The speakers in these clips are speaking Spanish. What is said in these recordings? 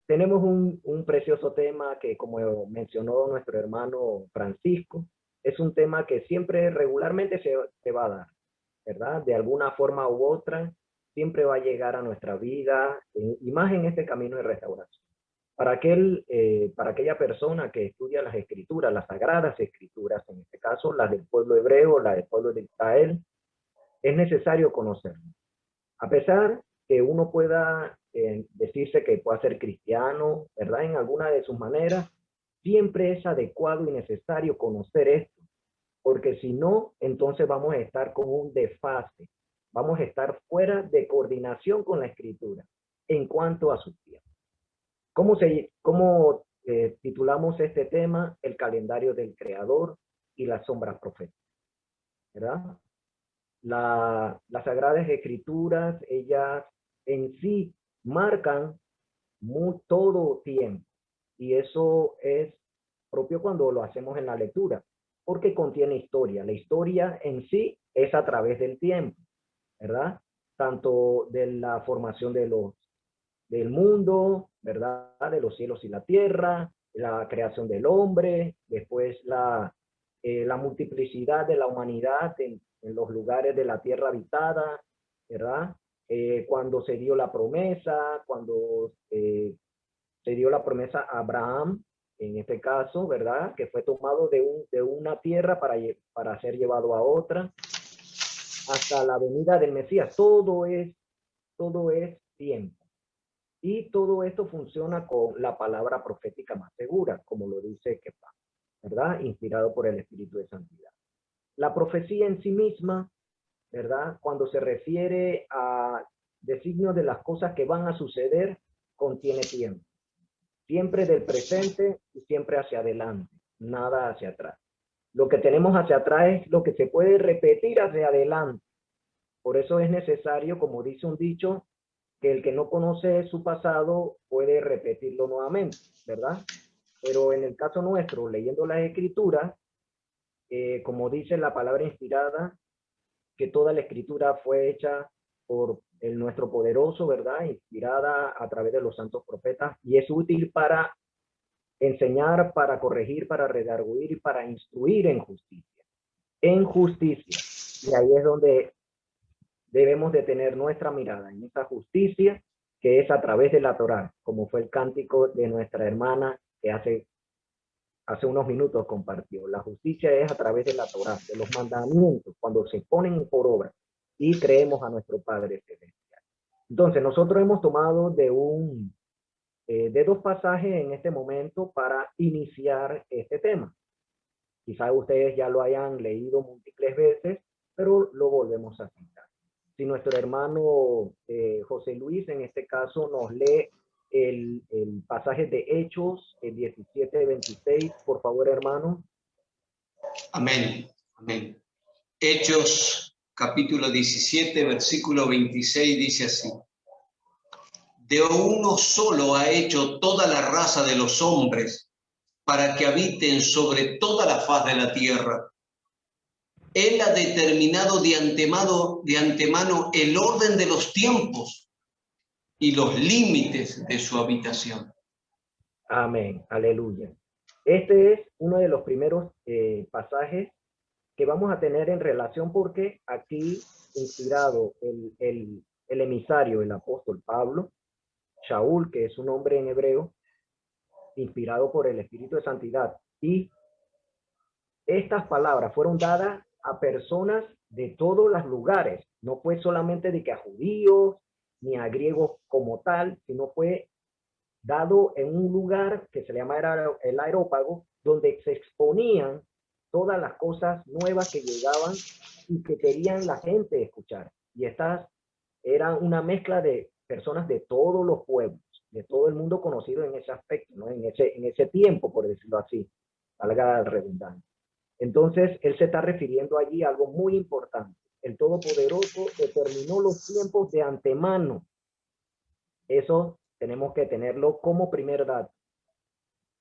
tenemos un precioso tema que, como mencionó nuestro hermano Francisco, es un tema que siempre regularmente se va a dar, ¿verdad? De alguna forma u otra, siempre va a llegar a nuestra vida, y más en este camino de restauración. Para aquella persona que estudia las escrituras, las sagradas escrituras, en este caso las del pueblo hebreo, las del pueblo de Israel, es necesario conocerlo. A pesar que uno pueda decirse que pueda ser cristiano, ¿verdad? En alguna de sus maneras, siempre es adecuado y necesario conocer esto, porque si no, entonces vamos a estar con un desfase, vamos a estar fuera de coordinación con la escritura en cuanto a su tiempo. ¿Cómo titulamos este tema? El calendario del creador y las sombras proféticas, ¿verdad? Las Sagradas Escrituras, ellas en sí marcan todo tiempo. Y eso es propio cuando lo hacemos en la lectura, porque contiene historia. La historia en sí es a través del tiempo, ¿verdad? Tanto de la formación del mundo, ¿verdad? De los cielos y la tierra, la creación del hombre, después la multiplicidad de la humanidad en los lugares de la tierra habitada, ¿verdad? Cuando se dio la promesa, cuando se dio la promesa a Abraham, en este caso, ¿verdad? Que fue tomado de una tierra para ser llevado a otra, hasta la venida del Mesías. Todo es tiempo. Y todo esto funciona con la palabra profética más segura, como lo dice Kepa, ¿verdad? Inspirado por el Espíritu de Santidad. La profecía en sí misma, ¿verdad? Cuando se refiere a designios de las cosas que van a suceder, contiene tiempo. Siempre del presente y siempre hacia adelante, nada hacia atrás. Lo que tenemos hacia atrás es lo que se puede repetir hacia adelante. Por eso es necesario, como dice un dicho, que el que no conoce su pasado puede repetirlo nuevamente, ¿verdad? Pero en el caso nuestro, leyendo las escrituras, como dice la palabra inspirada, que toda la escritura fue hecha por el nuestro poderoso, ¿verdad? Inspirada a través de los santos profetas, y es útil para enseñar, para corregir, para redarguir y para instruir en justicia. En justicia. Y ahí es donde debemos de tener nuestra mirada, en esa justicia que es a través de la Torá, como fue el cántico de nuestra hermana que hace unos minutos compartió. La justicia es a través de la Torá, de los mandamientos, cuando se ponen por obra y creemos a nuestro Padre Celestial. Entonces, nosotros hemos tomado de dos pasajes en este momento para iniciar este tema. Quizás ustedes ya lo hayan leído múltiples veces, pero lo volvemos a citar. Si nuestro hermano José Luis, en este caso, nos lee el pasaje de Hechos, el 17-26, por favor, hermano. Amén, amén. Hechos, capítulo 17, versículo 26, dice así: de uno solo ha hecho toda la raza de los hombres, para que habiten sobre toda la faz de la tierra. Él ha determinado de antemano el orden de los tiempos y los límites de su habitación. Amén, aleluya. Este es uno de los primeros pasajes que vamos a tener en relación, porque aquí, inspirado el emisario, el apóstol Pablo, Shaul, que es su nombre en hebreo, inspirado por el Espíritu de Santidad, y estas palabras fueron dadas a personas de todos los lugares, no fue solamente de que a judíos ni a griegos como tal, sino fue dado en un lugar que se llama el Areópago, donde se exponían todas las cosas nuevas que llegaban y que querían la gente escuchar. Y estas eran una mezcla de personas de todos los pueblos, de todo el mundo conocido en ese aspecto, ¿no? En ese tiempo, por decirlo así, valga la redundancia. Entonces, él se está refiriendo allí a algo muy importante. El Todopoderoso determinó los tiempos de antemano. Eso tenemos que tenerlo como primer dato.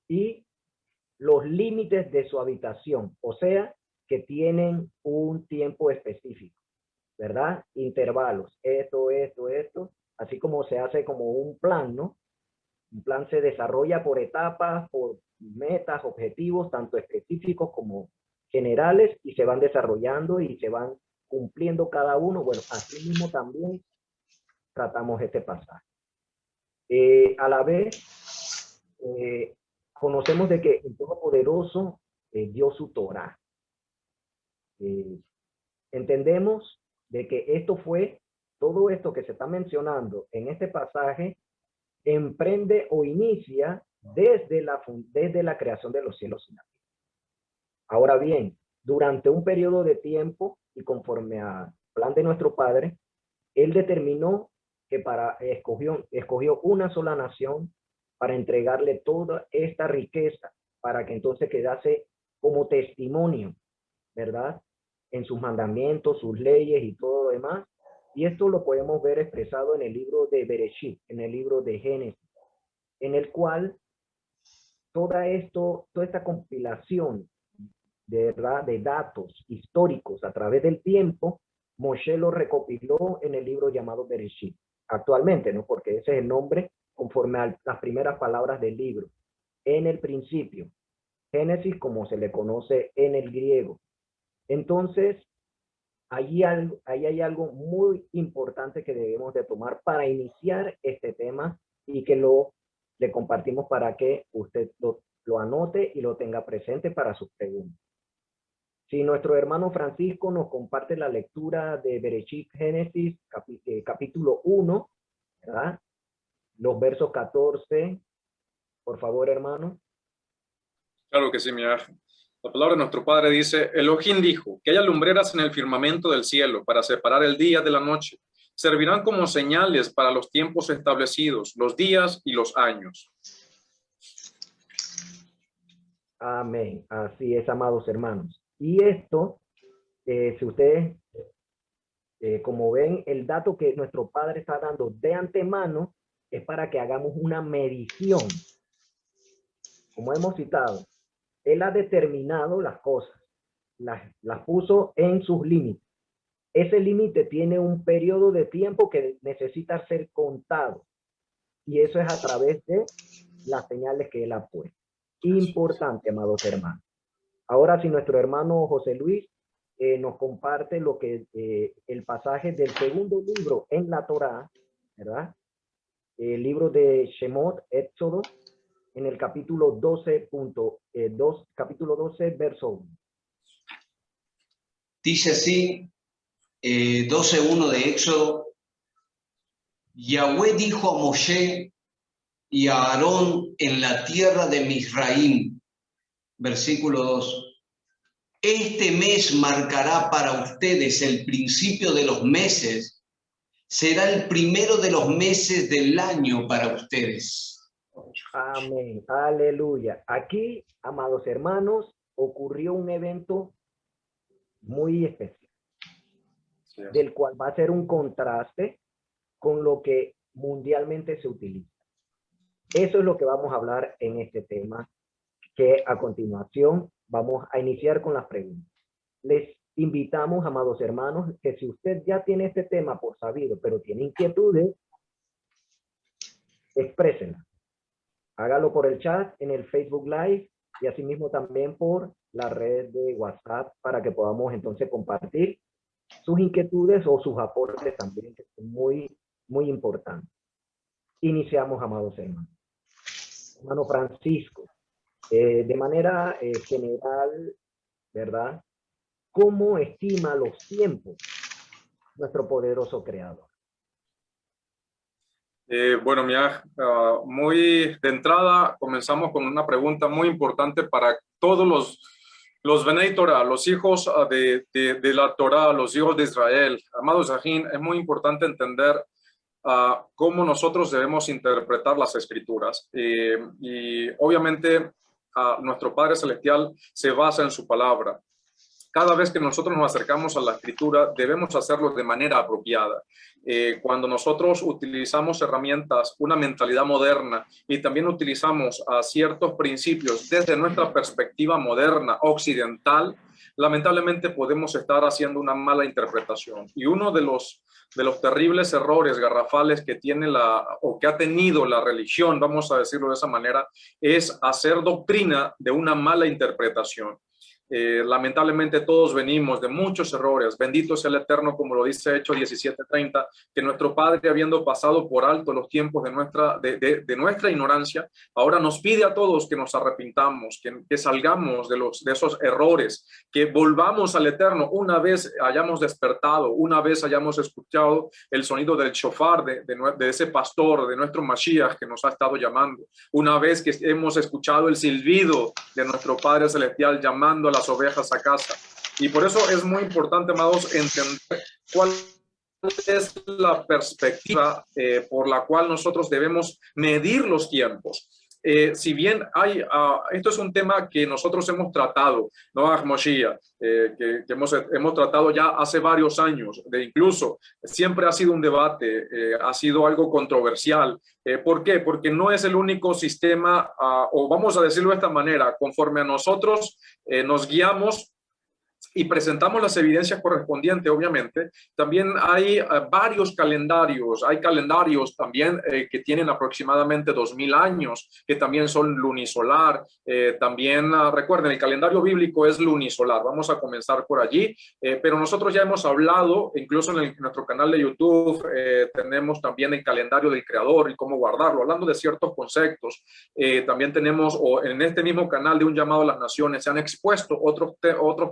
Y los límites de su habitación, o sea, que tienen un tiempo específico, ¿verdad? Intervalos, esto, así como se hace como un plan, ¿no? Un plan se desarrolla por etapas, por metas, objetivos, tanto específicos como generales, y se van desarrollando y se van cumpliendo cada uno. Bueno, así mismo también tratamos este pasaje. A la vez, conocemos de que el Todopoderoso dio su Torá. Entendemos de que todo esto que se está mencionando en este pasaje, emprende o inicia desde la creación de los cielos y la tierra. Ahora bien, durante un periodo de tiempo y conforme al plan de nuestro Padre, Él determinó que escogió una sola nación para entregarle toda esta riqueza, para que entonces quedase como testimonio, ¿verdad? En sus mandamientos, sus leyes y todo lo demás. Y esto lo podemos ver expresado en el libro de Bereshit, en el libro de Génesis, en el cual toda esta compilación de datos históricos a través del tiempo, Moshe lo recopiló en el libro llamado Bereshit. Actualmente, ¿no? Porque ese es el nombre conforme a las primeras palabras del libro. En el principio, Génesis, como se le conoce en el griego. Entonces, ahí hay algo muy importante que debemos de tomar para iniciar este tema y que le compartimos para que usted lo anote y lo tenga presente para sus preguntas. Si nuestro hermano Francisco nos comparte la lectura de Bereshit Génesis, capítulo 1, ¿verdad? Los versos 14, por favor, hermano. Claro que sí, mira. La palabra de nuestro Padre dice, Elohim dijo, que haya lumbreras en el firmamento del cielo para separar el día de la noche. Servirán como señales para los tiempos establecidos, los días y los años. Amén. Así es, amados hermanos. Y esto, si ustedes, como ven, el dato que nuestro Padre está dando de antemano es para que hagamos una medición. Como hemos citado, Él ha determinado las cosas, las puso en sus límites. Ese límite tiene un periodo de tiempo que necesita ser contado. Y eso es a través de las señales que Él ha puesto. Importante, amados hermanos. Ahora, si nuestro hermano José Luis nos comparte lo que el pasaje del segundo libro en la Torá, ¿verdad? El libro de Shemot, Éxodo, en el capítulo 12.2, capítulo 12, verso 1. Dice así, 12.1 de Éxodo, Yahweh dijo a Moshe y a Aarón en la tierra de Misraim, versículo 2, este mes marcará para ustedes el principio de los meses, será el primero de los meses del año para ustedes. Amén, aleluya. Aquí, amados hermanos, ocurrió un evento muy especial, del cual va a ser un contraste con lo que mundialmente se utiliza. Eso es lo que vamos a hablar en este tema, que a continuación vamos a iniciar con las preguntas. Les invitamos, amados hermanos, que si usted ya tiene este tema por sabido, pero tiene inquietudes, exprésenla. Hágalo por el chat, en el Facebook Live y asimismo también por la red de WhatsApp para que podamos entonces compartir sus inquietudes o sus aportes también, que son muy, muy importantes. Iniciamos, amados hermanos. Hermano Francisco, de manera general, ¿verdad? ¿Cómo estima los tiempos nuestro poderoso creador? Bueno, mira, muy de entrada comenzamos con una pregunta muy importante para todos los Benei Torah, los hijos de la Torah, los hijos de Israel. Amados Sahin, es muy importante entender cómo nosotros debemos interpretar las escrituras. Y obviamente nuestro Padre Celestial se basa en su palabra. Cada vez que nosotros nos acercamos a la escritura, debemos hacerlo de manera apropiada. Cuando nosotros utilizamos herramientas, una mentalidad moderna y también utilizamos ciertos principios desde nuestra perspectiva moderna, occidental, lamentablemente podemos estar haciendo una mala interpretación. Y uno de los terribles errores garrafales que tiene o que ha tenido la religión, vamos a decirlo de esa manera, es hacer doctrina de una mala interpretación. Lamentablemente todos venimos de muchos errores. Bendito sea el Eterno, como lo dice Hechos 17:30, que nuestro Padre, habiendo pasado por alto los tiempos de nuestra ignorancia, ahora nos pide a todos que nos arrepintamos, que salgamos de esos errores, que volvamos al Eterno una vez hayamos despertado, una vez hayamos escuchado el sonido del shofar de ese pastor, de nuestro Mashiach que nos ha estado llamando, una vez que hemos escuchado el silbido de nuestro Padre Celestial llamando a las ovejas a casa. Y por eso es muy importante, amados, entender cuál es la perspectiva por la cual nosotros debemos medir los tiempos. Si bien esto es un tema que nosotros hemos tratado, ¿no? Moshiach, que hemos tratado ya hace varios años, incluso siempre ha sido un debate, ha sido algo controversial. ¿Por qué? Porque no es el único sistema, o vamos a decirlo de esta manera, conforme a nosotros nos guiamos y presentamos las evidencias correspondientes, obviamente. También hay varios calendarios. Hay calendarios también que tienen aproximadamente 2000 años, que también son lunisolar. También recuerden, el calendario bíblico es lunisolar. Vamos a comenzar por allí. Pero nosotros ya hemos hablado, incluso en nuestro canal de YouTube, tenemos también el calendario del Creador y cómo guardarlo, hablando de ciertos conceptos. También tenemos, o en este mismo canal de Un Llamado a las Naciones, se han expuesto otros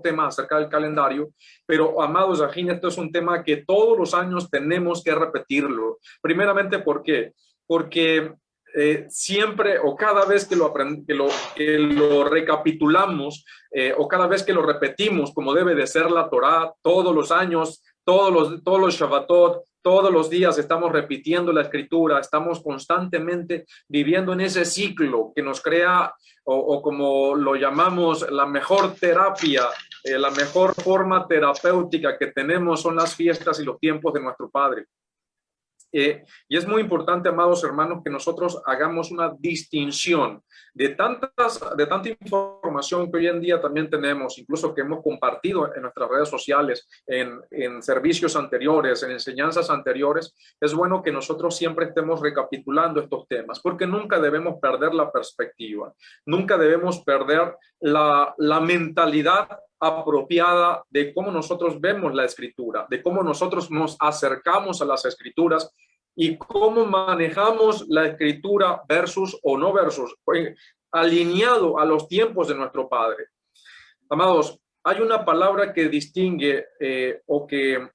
temas acerca del calendario, pero amados Yahin, esto es un tema que todos los años tenemos que repetirlo. Primeramente, ¿por qué? Porque siempre o cada vez que lo recapitulamos o cada vez que lo repetimos como debe de ser la Torá, todos los años, todos los Shabbatot, todos los días estamos repitiendo la escritura, estamos constantemente viviendo en ese ciclo que nos crea, o como lo llamamos, la mejor terapia, la mejor forma terapéutica que tenemos son las fiestas y los tiempos de nuestro Padre. Y es muy importante, amados hermanos, que nosotros hagamos una distinción de tanta información que hoy en día también tenemos, incluso que hemos compartido en nuestras redes sociales, en servicios anteriores, en enseñanzas anteriores. Es bueno que nosotros siempre estemos recapitulando estos temas, porque nunca debemos perder la perspectiva, nunca debemos perder la mentalidad apropiada de cómo nosotros vemos la escritura, de cómo nosotros nos acercamos a las escrituras y cómo manejamos la escritura versus o no versus, alineado a los tiempos de nuestro Padre. Amados, hay una palabra que distingue o que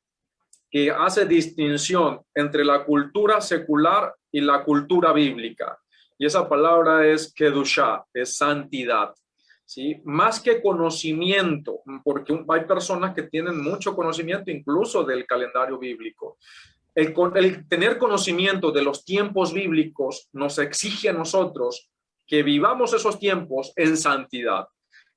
hace distinción entre la cultura secular y la cultura bíblica, y esa palabra es kedushá, es santidad. ¿Sí? Más que conocimiento, porque hay personas que tienen mucho conocimiento incluso del calendario bíblico. El tener conocimiento de los tiempos bíblicos nos exige a nosotros que vivamos esos tiempos en santidad.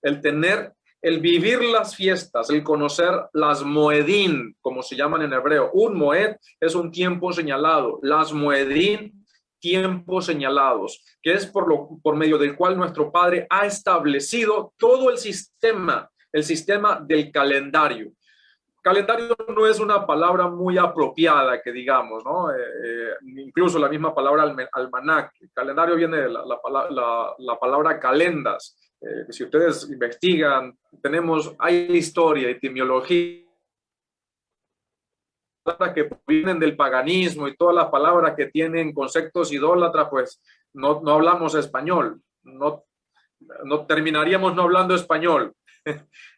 El vivir las fiestas, el conocer las moedín, como se llaman en hebreo. Un moed es un tiempo señalado. Las moedín, tiempos señalados, que es por medio del cual nuestro Padre ha establecido todo el sistema del calendario. Calendario no es una palabra muy apropiada, que digamos, ¿no? Incluso la misma palabra almanac. El calendario viene de la palabra calendas. Si ustedes investigan, hay historia, etimología, que vienen del paganismo y todas las palabras que tienen conceptos idólatras, pues no hablamos español, no terminaríamos no hablando español.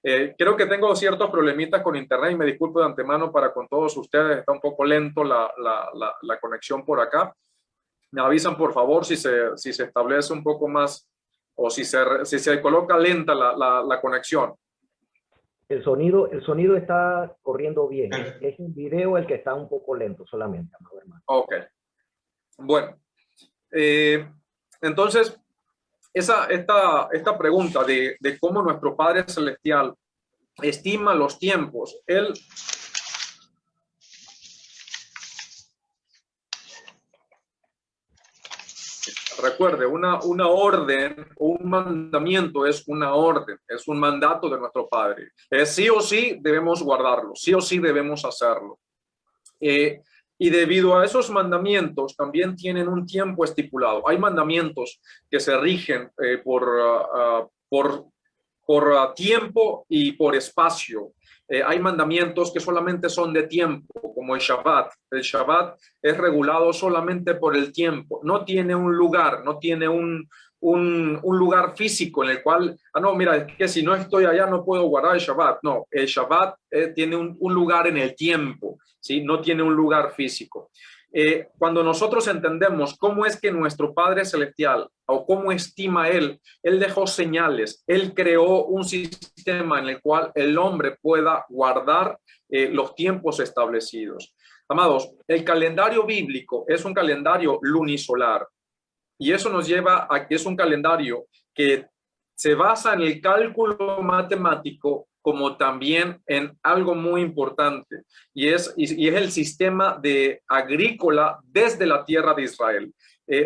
Creo que tengo ciertos problemitas con internet y me disculpo de antemano con todos ustedes, está un poco lento la conexión por acá. Me avisan por favor si se establece un poco más o si se coloca lenta la conexión. El sonido está corriendo bien. Es un video el que está un poco lento solamente, hermano. Ok. Bueno. Entonces, esta pregunta de cómo nuestro Padre Celestial estima los tiempos, Él recuerde, una orden, un mandamiento es una orden, es un mandato de nuestro Padre. Sí o sí debemos guardarlo, sí o sí debemos hacerlo. Y debido a esos mandamientos también tienen un tiempo estipulado. Hay mandamientos que se rigen por tiempo y por espacio. Hay mandamientos que solamente son de tiempo, como el Shabbat. El Shabbat es regulado solamente por el tiempo. No tiene un lugar, no tiene un lugar físico en el cual, no, mira, es que si no estoy allá no puedo guardar el Shabbat. No, el Shabbat tiene un lugar en el tiempo, ¿sí? No tiene un lugar físico. Cuando nosotros entendemos cómo es que nuestro Padre Celestial o cómo estima Él dejó señales, Él creó un sistema en el cual el hombre pueda guardar los tiempos establecidos. Amados, el calendario bíblico es un calendario lunisolar y eso nos lleva a que es un calendario que se basa en el cálculo matemático como también en algo muy importante, y es el sistema agrícola desde la tierra de Israel.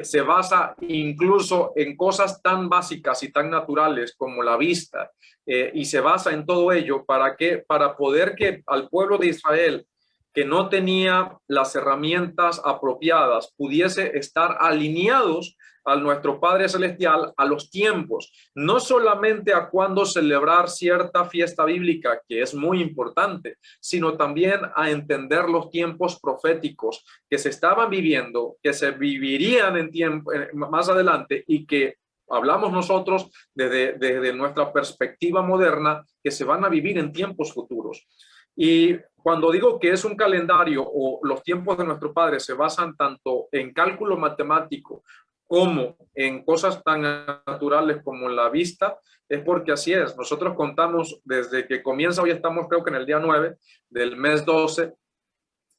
Se basa incluso en cosas tan básicas y tan naturales como la vista, y se basa en todo ello para poder que al pueblo de Israel, que no tenía las herramientas apropiadas, pudiese estar alineados a nuestro Padre Celestial, a los tiempos, no solamente a cuándo celebrar cierta fiesta bíblica, que es muy importante, sino también a entender los tiempos proféticos que se estaban viviendo, que se vivirían en tiempo, más adelante, y que hablamos nosotros desde nuestra perspectiva moderna, que se van a vivir en tiempos futuros. Y cuando digo que es un calendario o los tiempos de nuestro Padre se basan tanto en cálculo matemático como en cosas tan naturales como la vista, es porque así es. Nosotros contamos desde que comienza, hoy estamos creo que en el día 9 del mes 12,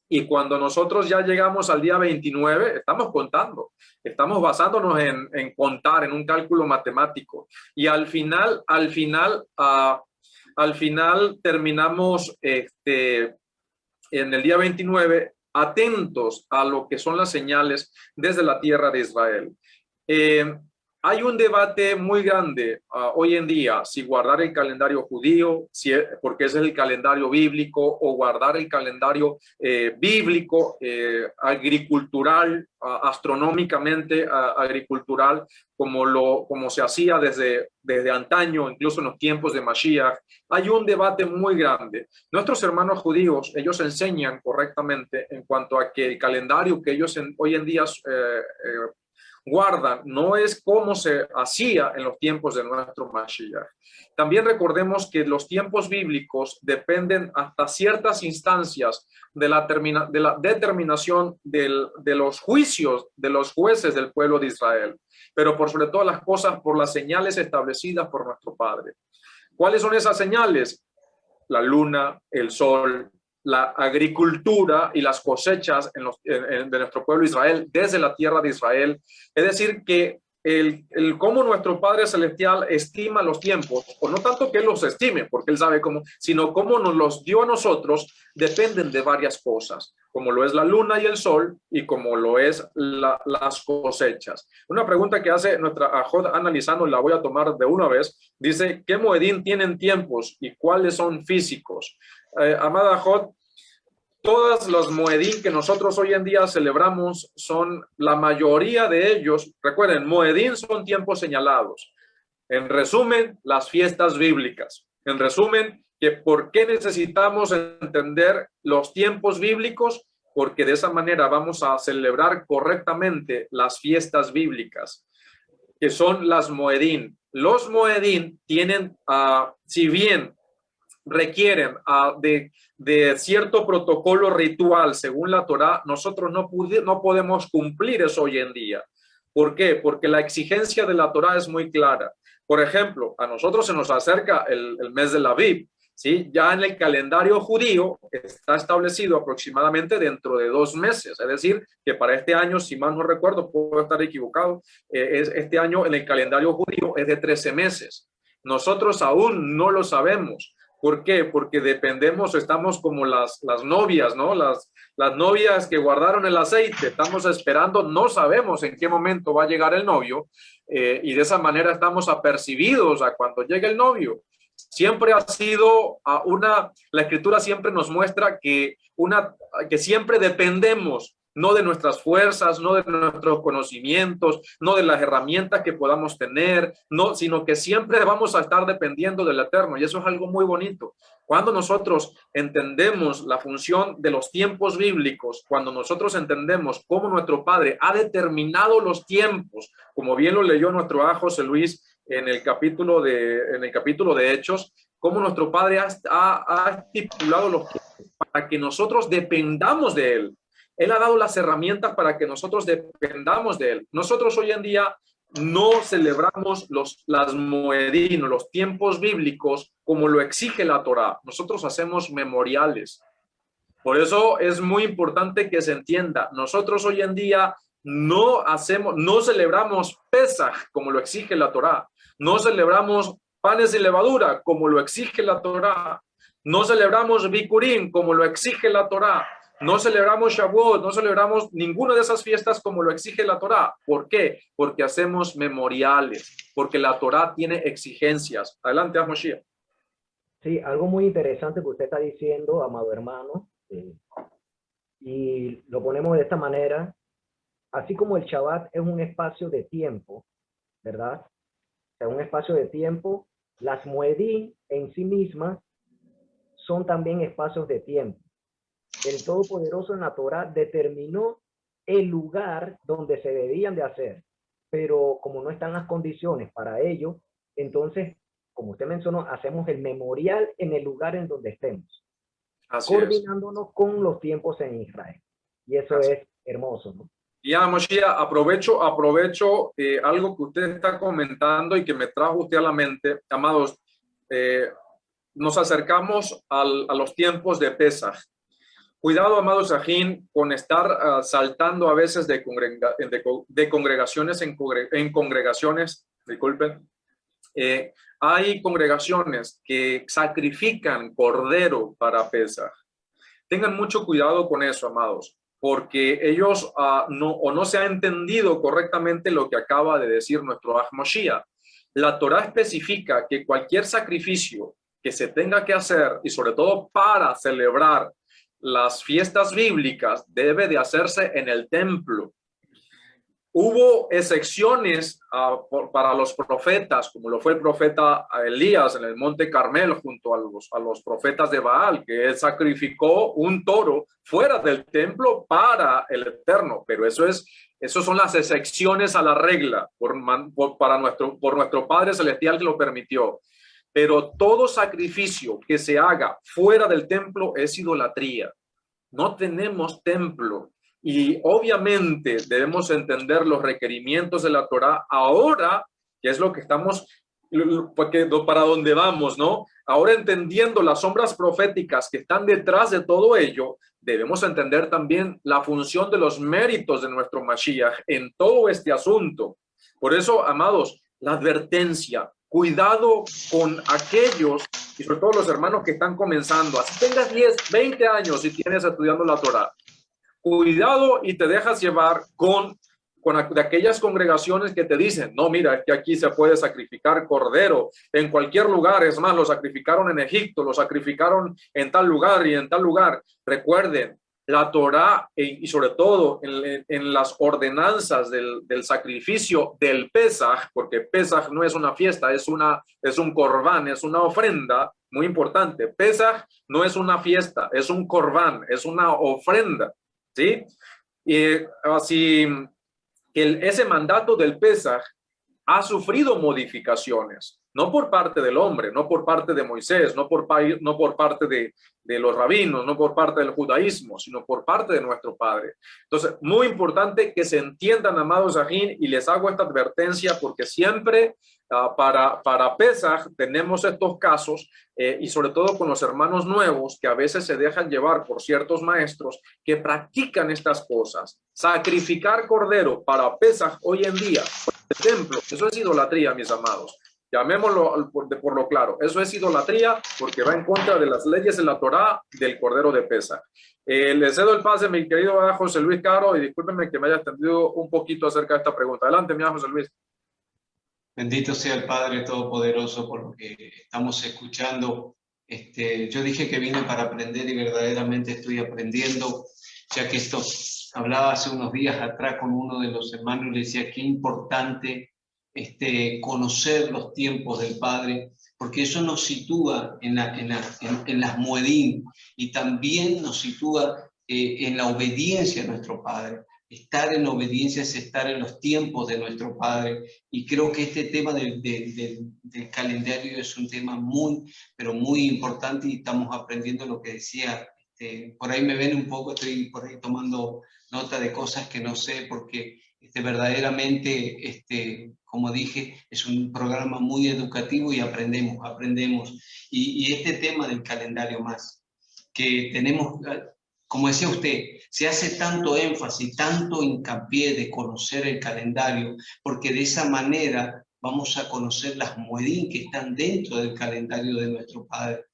y cuando nosotros ya llegamos al día 29, estamos contando, estamos basándonos en contar, en un cálculo matemático. Y al final terminamos en el día 29 atentos a lo que son las señales desde la tierra de Israel. Hay un debate muy grande hoy en día si guardar el calendario judío, porque ese es el calendario bíblico, o guardar el calendario bíblico, agricultural, astronómicamente agricultural, como se hacía desde antaño, incluso en los tiempos de Mashiach. Hay un debate muy grande. Nuestros hermanos judíos, ellos enseñan correctamente en cuanto a que el calendario que ellos hoy en día guardan no es como se hacía en los tiempos de nuestro Mashiach. También recordemos que los tiempos bíblicos dependen hasta ciertas instancias de la determinación de los juicios de los jueces del pueblo de Israel, pero por sobre todas las cosas por las señales establecidas por nuestro Padre. ¿Cuáles son esas señales? La luna, el sol, la agricultura y las cosechas de nuestro pueblo Israel desde la tierra de Israel. Es decir, que cómo nuestro Padre Celestial estima los tiempos, o no tanto que Él los estime, porque Él sabe cómo, sino cómo nos los dio a nosotros, dependen de varias cosas, como lo es la luna y el sol, y como lo es las cosechas. Una pregunta que hace nuestra Ajod analizando, la voy a tomar de una vez, dice, ¿qué moedín tienen tiempos y cuáles son físicos? Amada Ajod, todas las moedín que nosotros hoy en día celebramos son, la mayoría de ellos, recuerden, moedín son tiempos señalados. En resumen, las fiestas bíblicas. En resumen, que ¿por qué necesitamos entender los tiempos bíblicos? Porque de esa manera vamos a celebrar correctamente las fiestas bíblicas, que son las moedín. Los moedín tienen, si bien requieren de cierto protocolo ritual según la Torá, nosotros no podemos cumplir eso hoy en día. ¿Por qué? Porque la exigencia de la Torá es muy clara. Por ejemplo, a nosotros se nos acerca el mes del Aviv, ¿sí? Ya en el calendario judío está establecido aproximadamente dentro de 2 meses, es decir, que para este año, si mal no recuerdo, puedo estar equivocado, este año en el calendario judío es de 13 meses. Nosotros aún no lo sabemos, ¿Por qué? Porque dependemos, estamos como las novias, ¿no? Las novias que guardaron el aceite, estamos esperando, no sabemos en qué momento va a llegar el novio, y de esa manera estamos apercibidos a cuando llegue el novio. Siempre ha sido la Escritura siempre nos muestra que siempre dependemos, no de nuestras fuerzas, no de nuestros conocimientos, no de las herramientas que podamos tener, no, sino que siempre vamos a estar dependiendo del Eterno, y eso es algo muy bonito. Cuando nosotros entendemos la función de los tiempos bíblicos, cuando nosotros entendemos cómo nuestro Padre ha determinado los tiempos, como bien lo leyó nuestro José Luis en el capítulo de Hechos, cómo nuestro Padre ha estipulado los tiempos para que nosotros dependamos de Él. Él ha dado las herramientas para que nosotros dependamos de Él. Nosotros hoy en día no celebramos las moedín, los tiempos bíblicos como lo exige la Torá. Nosotros hacemos memoriales. Por eso es muy importante que se entienda. Nosotros hoy en día no celebramos Pesaj como lo exige la Torá. No celebramos panes sin levadura como lo exige la Torá. No celebramos Bikurim como lo exige la Torá. No celebramos Shavuot, no celebramos ninguna de esas fiestas como lo exige la Torá. ¿Por qué? Porque hacemos memoriales, porque la Torá tiene exigencias. Adelante, Moshiach. Sí, algo muy interesante que usted está diciendo, amado hermano, y lo ponemos de esta manera, así como el Shabbat es un espacio de tiempo, ¿verdad? O sea, un espacio de tiempo, las moedín en sí mismas son también espacios de tiempo. El Todopoderoso en la Torá determinó el lugar donde se debían de hacer, pero como no están las condiciones para ello, entonces, como usted mencionó, hacemos el memorial en el lugar en donde estemos, coordinándonos con los tiempos en Israel. Y eso es hermoso, ¿no? Ya, Moshiach, aprovecho algo que usted está comentando y que me trajo usted a la mente. Amados, nos acercamos a los tiempos de Pesaj. Cuidado, amados Sajín, con estar saltando a veces de congregaciones en congregaciones, disculpen. Hay congregaciones que sacrifican cordero para Pesaj. Tengan mucho cuidado con eso, amados, porque ellos no se ha entendido correctamente lo que acaba de decir nuestro Moshiach. La Torá especifica que cualquier sacrificio que se tenga que hacer, y sobre todo para celebrar las fiestas bíblicas, debe de hacerse en el templo. Hubo excepciones para los profetas, como lo fue el profeta Elías en el Monte Carmel junto a los profetas de Baal, que él sacrificó un toro fuera del templo para el Eterno. Pero esos son las excepciones a la regla por nuestro Padre Celestial que lo permitió. Pero todo sacrificio que se haga fuera del templo es idolatría. No tenemos templo. Y obviamente debemos entender los requerimientos de la Torá ahora, que es lo que estamos, porque para dónde vamos, ¿no? Ahora, entendiendo las sombras proféticas que están detrás de todo ello, debemos entender también la función de los méritos de nuestro Mashiach en todo este asunto. Por eso, amados, la advertencia, cuidado con aquellos, y sobre todo los hermanos que están comenzando, así tengas 10, 20 años y tienes estudiando la Torá. Cuidado y te dejas llevar con de aquellas congregaciones que te dicen, no, mira, es que aquí se puede sacrificar cordero en cualquier lugar. Es más, lo sacrificaron en Egipto, lo sacrificaron en tal lugar y en tal lugar. Recuerden, la Torá y sobre todo en las ordenanzas del sacrificio del Pesaj, porque Pesaj no es una fiesta, es un corbán, es una ofrenda muy importante. Pesaj no es una fiesta, es un corbán, es una ofrenda. ¿Sí? Y así que ese mandato del Pesaj ha sufrido modificaciones, no por parte del hombre, no por parte de Moisés, no por parte de los rabinos, no por parte del judaísmo, sino por parte de nuestro Padre. Entonces, muy importante que se entiendan, amados Sajín, y les hago esta advertencia porque siempre para Pesaj tenemos estos casos y sobre todo con los hermanos nuevos que a veces se dejan llevar por ciertos maestros que practican estas cosas. Sacrificar cordero para Pesaj hoy en día, por ejemplo, eso es idolatría, mis amados. Llamémoslo por lo claro. Eso es idolatría porque va en contra de las leyes de la Torá del Cordero de Pesa. Le cedo el pase, mi querido José Luis Caro, y discúlpenme que me haya extendido un poquito acerca de esta pregunta. Adelante, mi José Luis. Bendito sea el Padre Todopoderoso por lo que estamos escuchando. Yo dije que vine para aprender y verdaderamente estoy aprendiendo, ya que esto hablaba hace unos días atrás con uno de los hermanos y le decía qué importante conocer los tiempos del Padre, porque eso nos sitúa en las muedín y también nos sitúa en la obediencia a nuestro Padre. Estar en obediencia es estar en los tiempos de nuestro Padre. Y creo que este tema del calendario es un tema muy, pero muy importante y estamos aprendiendo lo que decía. Por ahí me ven un poco, estoy por ahí tomando nota de cosas que no sé, porque verdaderamente, como dije, es un programa muy educativo y aprendemos. Y este tema del calendario más, que tenemos... Como decía usted, se hace tanto énfasis, tanto hincapié de conocer el calendario, porque de esa manera vamos a conocer las muedín que están dentro del calendario de nuestro Padre.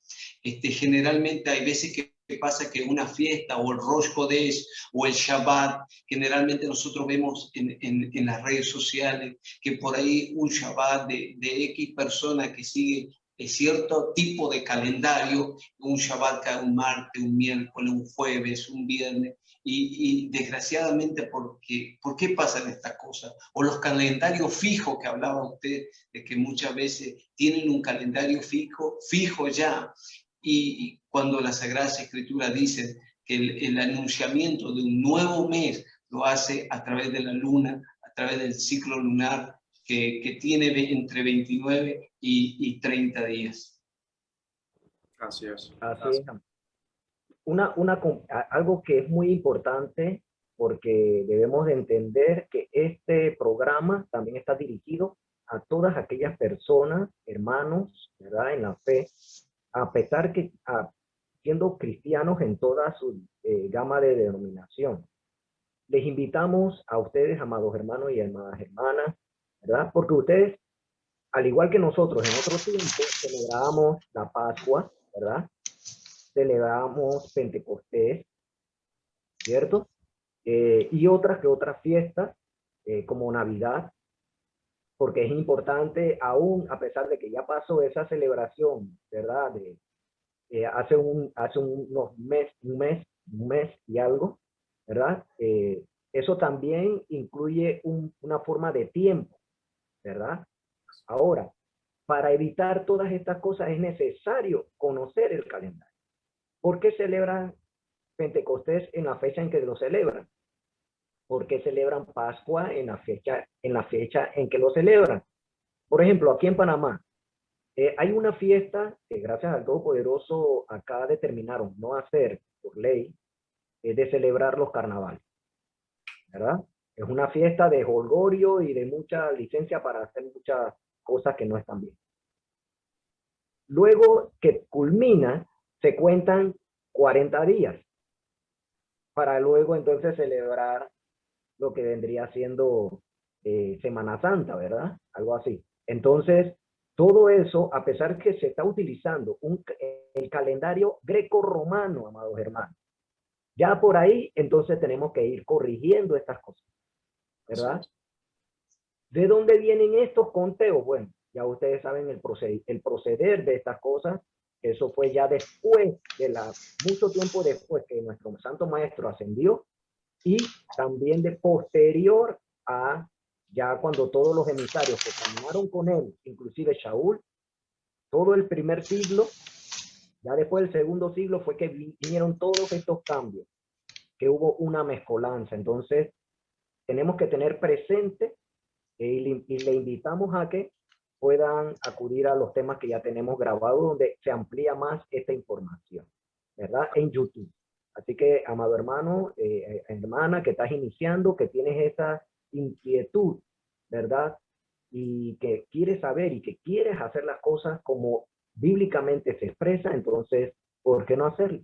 Generalmente hay veces que pasa que una fiesta o el Rosh Chodesh o el Shabbat, generalmente nosotros vemos en las redes sociales que por ahí un Shabbat de X persona que sigue cierto tipo de calendario, un Shabbat cae un martes, un miércoles, un jueves, un viernes, y desgraciadamente, ¿por qué pasan estas cosas? O los calendarios fijos que hablaba usted, de que muchas veces tienen un calendario fijo ya, y cuando la Sagrada Escritura dice que el anunciamiento de un nuevo mes lo hace a través de la luna, a través del ciclo lunar, que tiene entre 29 y 30 días. Así es. Así es. Algo que es muy importante, porque debemos de entender que este programa también está dirigido a todas aquellas personas, hermanos, ¿verdad?, en la fe, a pesar que siendo cristianos en toda su gama de denominación. Les invitamos a ustedes, amados hermanos y amadas hermanas, ¿verdad? Porque ustedes, al igual que nosotros en otro tiempo, celebramos la Pascua, ¿verdad? Celebramos Pentecostés, ¿cierto? Y otras fiestas, como Navidad, porque es importante, aún a pesar de que ya pasó esa celebración, ¿verdad? Hace unos un mes y algo, ¿verdad? Eso también incluye una forma de tiempo, ¿verdad? Ahora, para evitar todas estas cosas es necesario conocer el calendario. ¿Por qué celebran Pentecostés en la fecha en que lo celebran? ¿Por qué celebran Pascua en la fecha en que lo celebran? Por ejemplo, aquí en Panamá, hay una fiesta que gracias al Todopoderoso acá determinaron no hacer por ley, de celebrar los carnavales, ¿verdad? Es una fiesta de jolgorio y de mucha licencia para hacer muchas cosas que no están bien. Luego que culmina, se cuentan 40 días para luego entonces celebrar lo que vendría siendo Semana Santa, ¿verdad? Algo así. Entonces, todo eso, a pesar que se está utilizando el calendario greco-romano, amados hermanos, ya por ahí entonces tenemos que ir corrigiendo estas cosas, ¿verdad? ¿De dónde vienen estos conteos? Bueno, ya ustedes saben el proceder de estas cosas. Eso fue ya después mucho tiempo después que nuestro Santo Maestro ascendió, y también de posterior a ya cuando todos los emisarios que caminaron con él, inclusive Shaul, todo el primer siglo, ya después del segundo siglo fue que vinieron todos estos cambios, que hubo una mezcolanza. Entonces, tenemos que tener presente y le invitamos a que puedan acudir a los temas que ya tenemos grabados, donde se amplía más esta información, ¿verdad? En YouTube. Así que, amado hermano, hermana, que estás iniciando, que tienes esa inquietud, ¿verdad? Y que quieres saber y que quieres hacer las cosas como bíblicamente se expresa, entonces, ¿por qué no hacerlo?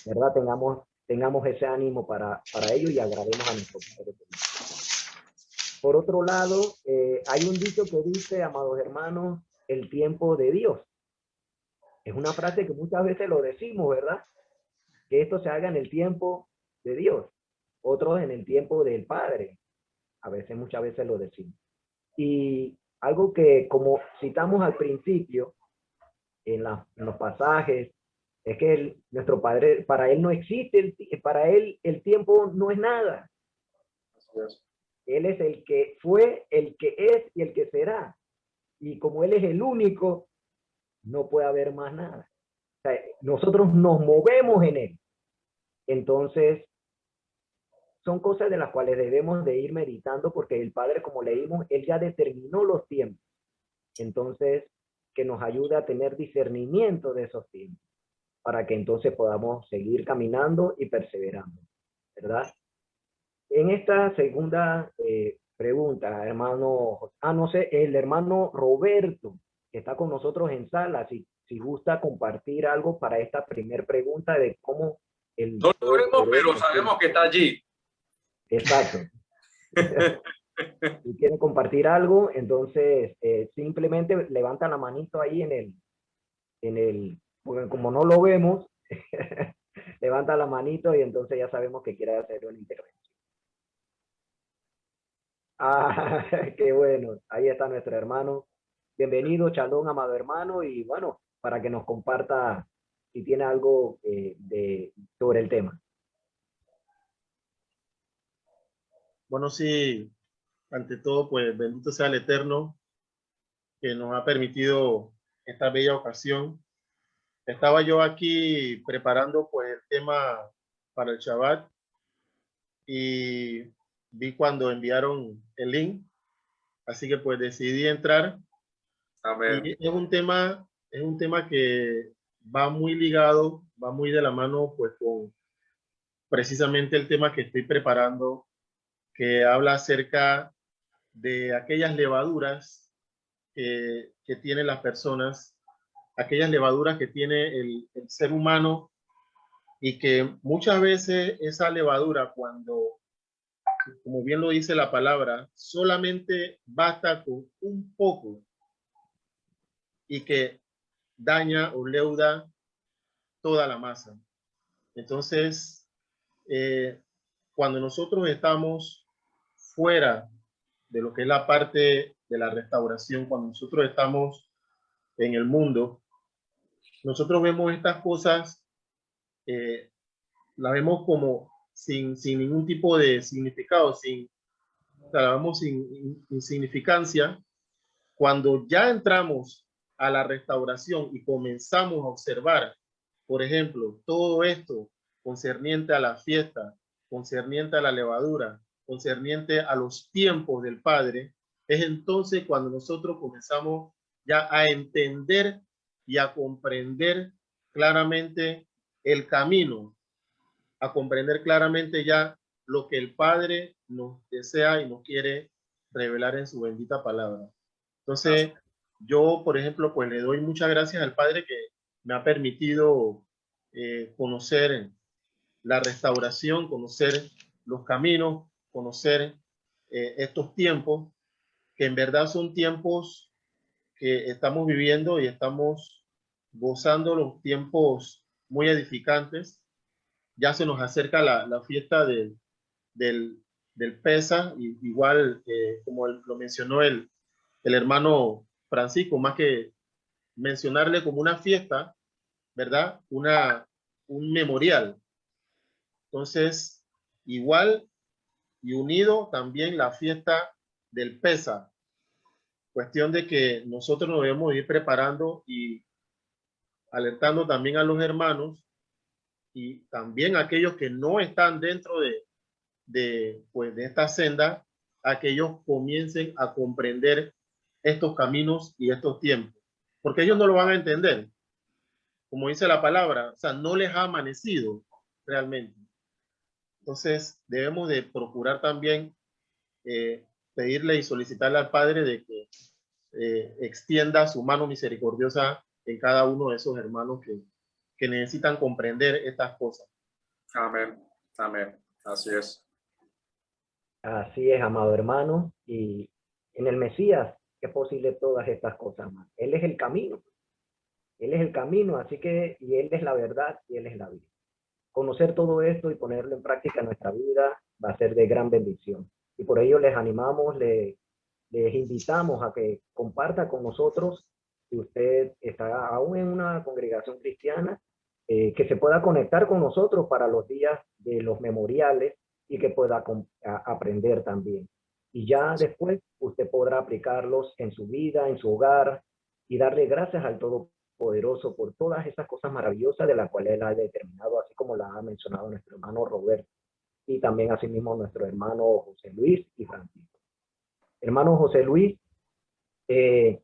¿Verdad? Tengamos ese ánimo para ello y agrademos a nuestro Padre. por otro lado, hay un dicho que dice, amados hermanos, el tiempo de Dios. Es una frase que muchas veces lo decimos, ¿verdad? Que esto se haga en el tiempo de Dios, otros en el tiempo del Padre. A veces, muchas veces lo decimos. Y algo que, como citamos al principio, en los pasajes, es que nuestro Padre, para Él no existe, para Él el tiempo no es nada. Él es el que fue, el que es y el que será. Y como Él es el único, no puede haber más nada. O sea, nosotros nos movemos en Él. Entonces, son cosas de las cuales debemos de ir meditando porque el Padre, como leímos, Él ya determinó los tiempos. Entonces, que nos ayude a tener discernimiento de esos tiempos para que entonces podamos seguir caminando y perseverando, ¿verdad? En esta segunda pregunta, hermano, no sé, el hermano Roberto, que está con nosotros en sala, si gusta compartir algo para esta primera pregunta de cómo el... No lo vemos, pero sabemos que está allí. Exacto. Si quieren compartir algo, entonces simplemente levanta la manito ahí porque como no lo vemos, levanta la manito y entonces ya sabemos que quiere hacer una intervención. Ah, qué bueno. Ahí está nuestro hermano. Bienvenido, Chalón, amado hermano, y bueno, para que nos comparta si tiene algo sobre el tema. Bueno, sí, ante todo, pues bendito sea el Eterno que nos ha permitido esta bella ocasión. Estaba yo aquí preparando pues el tema para el Shabbat y vi cuando enviaron el link, así que pues decidí entrar. Amén. Y es un tema que va muy ligado, va muy de la mano pues con precisamente el tema que estoy preparando, que habla acerca de aquellas levaduras que tienen las personas, aquellas levaduras que tiene el ser humano y que muchas veces esa levadura, cuando, como bien lo dice la palabra, solamente basta con un poco y que daña o leuda toda la masa. Entonces, cuando nosotros estamos fuera de lo que es la parte de la restauración, cuando nosotros estamos en el mundo, nosotros vemos estas cosas, las vemos como sin ningún tipo de significado, o sea, la vemos sin insignificancia. Cuando ya entramos a la restauración y comenzamos a observar, por ejemplo, todo esto concerniente a la fiesta, concerniente a la levadura, concerniente a los tiempos del Padre, es entonces cuando nosotros comenzamos ya a entender y a comprender claramente el camino, a comprender claramente ya lo que el Padre nos desea y nos quiere revelar en su bendita palabra. Entonces, yo, por ejemplo, pues le doy muchas gracias al Padre que me ha permitido conocer la restauración, conocer los caminos, conocer estos tiempos, que en verdad son tiempos que estamos viviendo y estamos gozando los tiempos muy edificantes. Ya se nos acerca la fiesta del Pesaj, igual como lo mencionó el hermano Francisco, más que mencionarle como una fiesta, ¿verdad? Un memorial. Entonces, igual y unido también la fiesta del Pesaj. Cuestión de que nosotros nos debemos ir preparando y alertando también a los hermanos y también a aquellos que no están dentro pues, de esta senda, a que ellos comiencen a comprender estos caminos y estos tiempos, porque ellos no lo van a entender, como dice la palabra, o sea, no les ha amanecido realmente. Entonces, debemos de procurar también pedirle y solicitarle al Padre de que extienda su mano misericordiosa en cada uno de esos hermanos que necesitan comprender estas cosas. Amén. Amén. Así es. Así es, amado hermano, y en el Mesías es posible todas estas cosas más. Él es el camino. Él es el camino, así que, y Él es la verdad y Él es la vida. Conocer todo esto y ponerlo en práctica en nuestra vida va a ser de gran bendición. Y por ello les animamos, les invitamos a que comparta con nosotros, si usted está aún en una congregación cristiana, que se pueda conectar con nosotros para los días de los memoriales y que pueda aprender también. Y ya después usted podrá aplicarlos en su vida, en su hogar, y darle gracias al Todopoderoso por todas esas cosas maravillosas de las cuales Él ha determinado, así como la ha mencionado nuestro hermano Roberto, y también asimismo nuestro hermano José Luis y Francisco. Hermano José Luis, ¿qué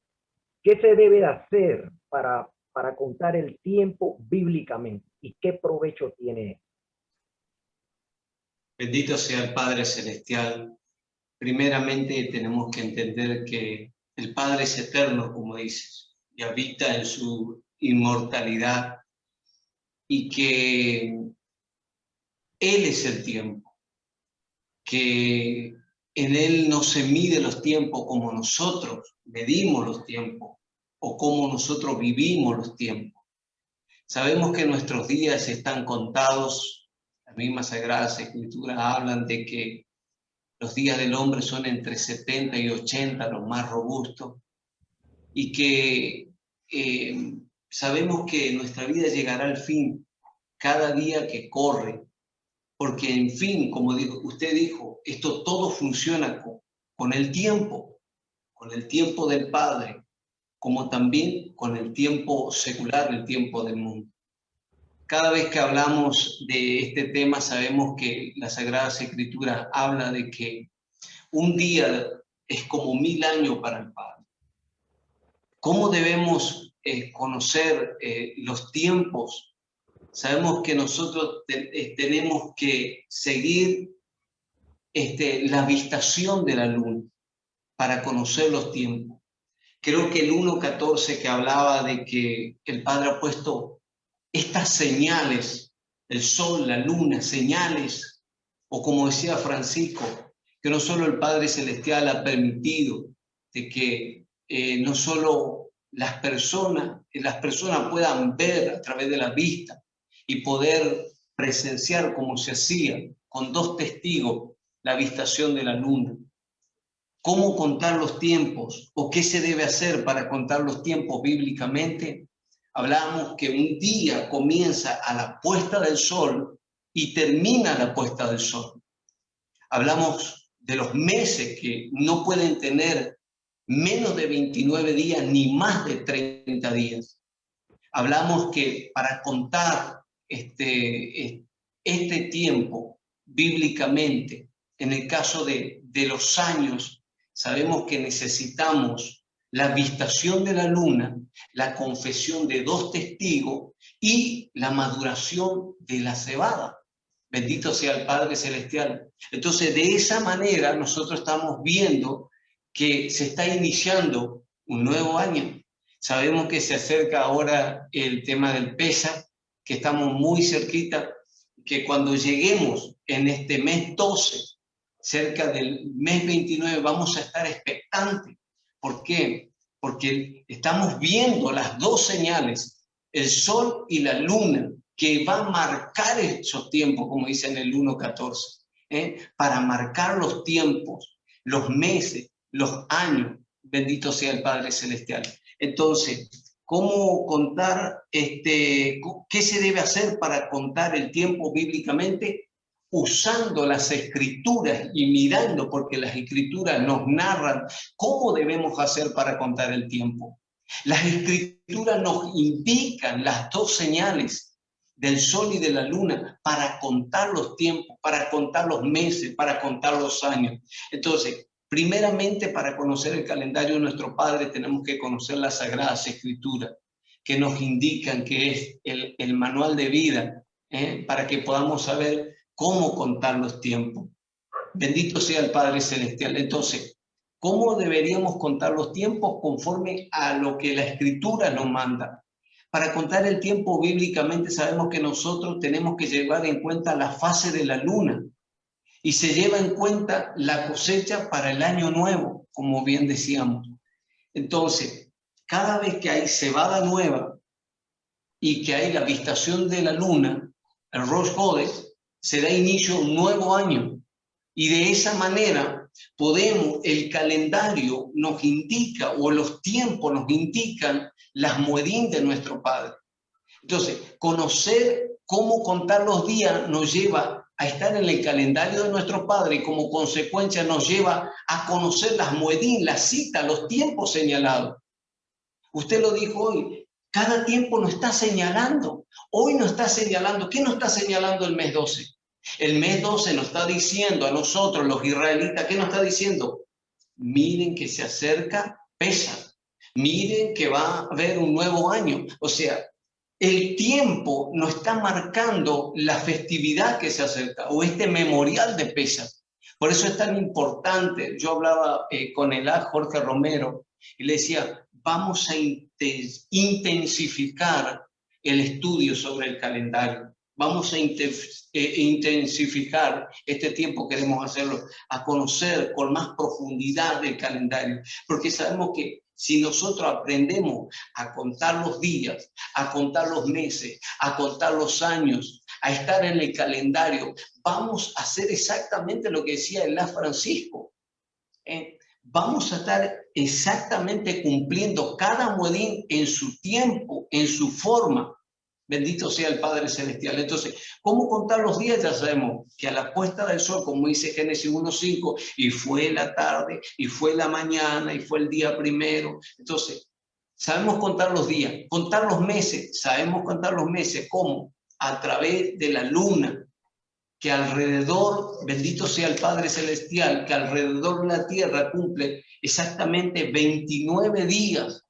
se debe hacer para contar el tiempo bíblicamente? ¿Y qué provecho tiene? Bendito sea el Padre Celestial. Primeramente tenemos que entender que el Padre es eterno, como dices, y habita en su inmortalidad, y que Él es el tiempo, que en Él no se mide los tiempos como nosotros medimos los tiempos o como nosotros vivimos los tiempos. Sabemos que nuestros días están contados. Las mismas Sagradas Escrituras hablan de que los días del hombre son entre 70 y 80, los más robustos, y que sabemos que nuestra vida llegará al fin cada día que corre, porque en fin, como usted dijo, esto todo funciona con el tiempo del Padre, como también con el tiempo secular, el tiempo del mundo. Cada vez que hablamos de este tema, sabemos que la Sagrada Escritura habla de que un día es como 1000 años para el Padre. ¿Cómo debemos conocer los tiempos? Sabemos que nosotros tenemos que seguir la vistación de la luna para conocer los tiempos. Creo que el 1.14 que hablaba de que el Padre ha puesto estas señales, el sol, la luna, señales, o como decía Francisco, que no solo el Padre Celestial ha permitido de que no solo las personas puedan ver a través de la vista y poder presenciar como se hacía con 2 testigos la vistación de la luna. ¿Cómo contar los tiempos o qué se debe hacer para contar los tiempos bíblicamente? Hablamos que un día comienza a la puesta del sol y termina a la puesta del sol. Hablamos de los meses que no pueden tener menos de 29 días ni más de 30 días. Hablamos que para contar este tiempo bíblicamente, en el caso de los años, sabemos que necesitamos la vistación de la luna, la confesión de 2 testigos y la maduración de la cebada. Bendito sea el Padre Celestial. Entonces, de esa manera nosotros estamos viendo que se está iniciando un nuevo año. Sabemos que se acerca ahora el tema del Pesaj, que estamos muy cerquita, que cuando lleguemos en este mes 12, cerca del mes 29, vamos a estar expectantes. ¿Por qué? Porque estamos viendo las 2 señales, el sol y la luna, que va a marcar esos tiempos, como dice en el 1.14, para marcar los tiempos, los meses, los años. Bendito sea el Padre Celestial. Entonces, ¿cómo contar? ¿Qué se debe hacer para contar el tiempo bíblicamente? Usando las escrituras y mirando, porque las escrituras nos narran cómo debemos hacer para contar el tiempo. Las escrituras nos indican las 2 señales del sol y de la luna para contar los tiempos, para contar los meses, para contar los años. Entonces, primeramente, para conocer el calendario de nuestro Padre, tenemos que conocer las Sagradas Escrituras, que nos indican que es el manual de vida, para que podamos saber cómo contar los tiempos. Bendito sea el Padre Celestial. Entonces, ¿cómo deberíamos contar los tiempos? Conforme a lo que la Escritura nos manda. Para contar el tiempo bíblicamente sabemos que nosotros tenemos que llevar en cuenta la fase de la luna. y se lleva en cuenta la cosecha para el año nuevo, como bien decíamos. Entonces, cada vez que hay cebada nueva y que hay la visitación de la luna, el Rosh Hodesh, se da inicio a un nuevo año. Y de esa manera el calendario nos indica, o los tiempos nos indican las moedín de nuestro Padre. Entonces, conocer cómo contar los días nos lleva a estar en el calendario de nuestro Padre y como consecuencia nos lleva a conocer las moedín, las citas, los tiempos señalados. Usted lo dijo hoy, cada tiempo nos está señalando. Hoy nos está señalando. ¿Qué nos está señalando el mes 12? El mes 12 nos está diciendo a nosotros, los israelitas, ¿qué nos está diciendo? Miren que se acerca Pesaj. Miren que va a haber un nuevo año. O sea, el tiempo nos está marcando la festividad que se acerca, o este memorial de Pesaj. Por eso es tan importante. Yo hablaba con el Jorge Romero y le decía, vamos a intensificar el estudio sobre el calendario. Vamos a intensificar este tiempo, queremos hacerlo, a conocer con más profundidad el calendario, porque sabemos que si nosotros aprendemos a contar los días, a contar los meses, a contar los años, a estar en el calendario, vamos a hacer exactamente lo que decía el Francisco. Vamos a estar exactamente cumpliendo cada moedín en su tiempo, en su forma. Bendito sea el Padre Celestial. Entonces, ¿cómo contar los días? Ya sabemos que a la puesta del sol, como dice Génesis 1:5, y fue la tarde, y fue la mañana, y fue el día primero. Entonces, sabemos contar los días, contar los meses. Sabemos contar los meses, ¿cómo? A través de la luna, que alrededor, bendito sea el Padre Celestial, que alrededor de la tierra cumple exactamente 29 días.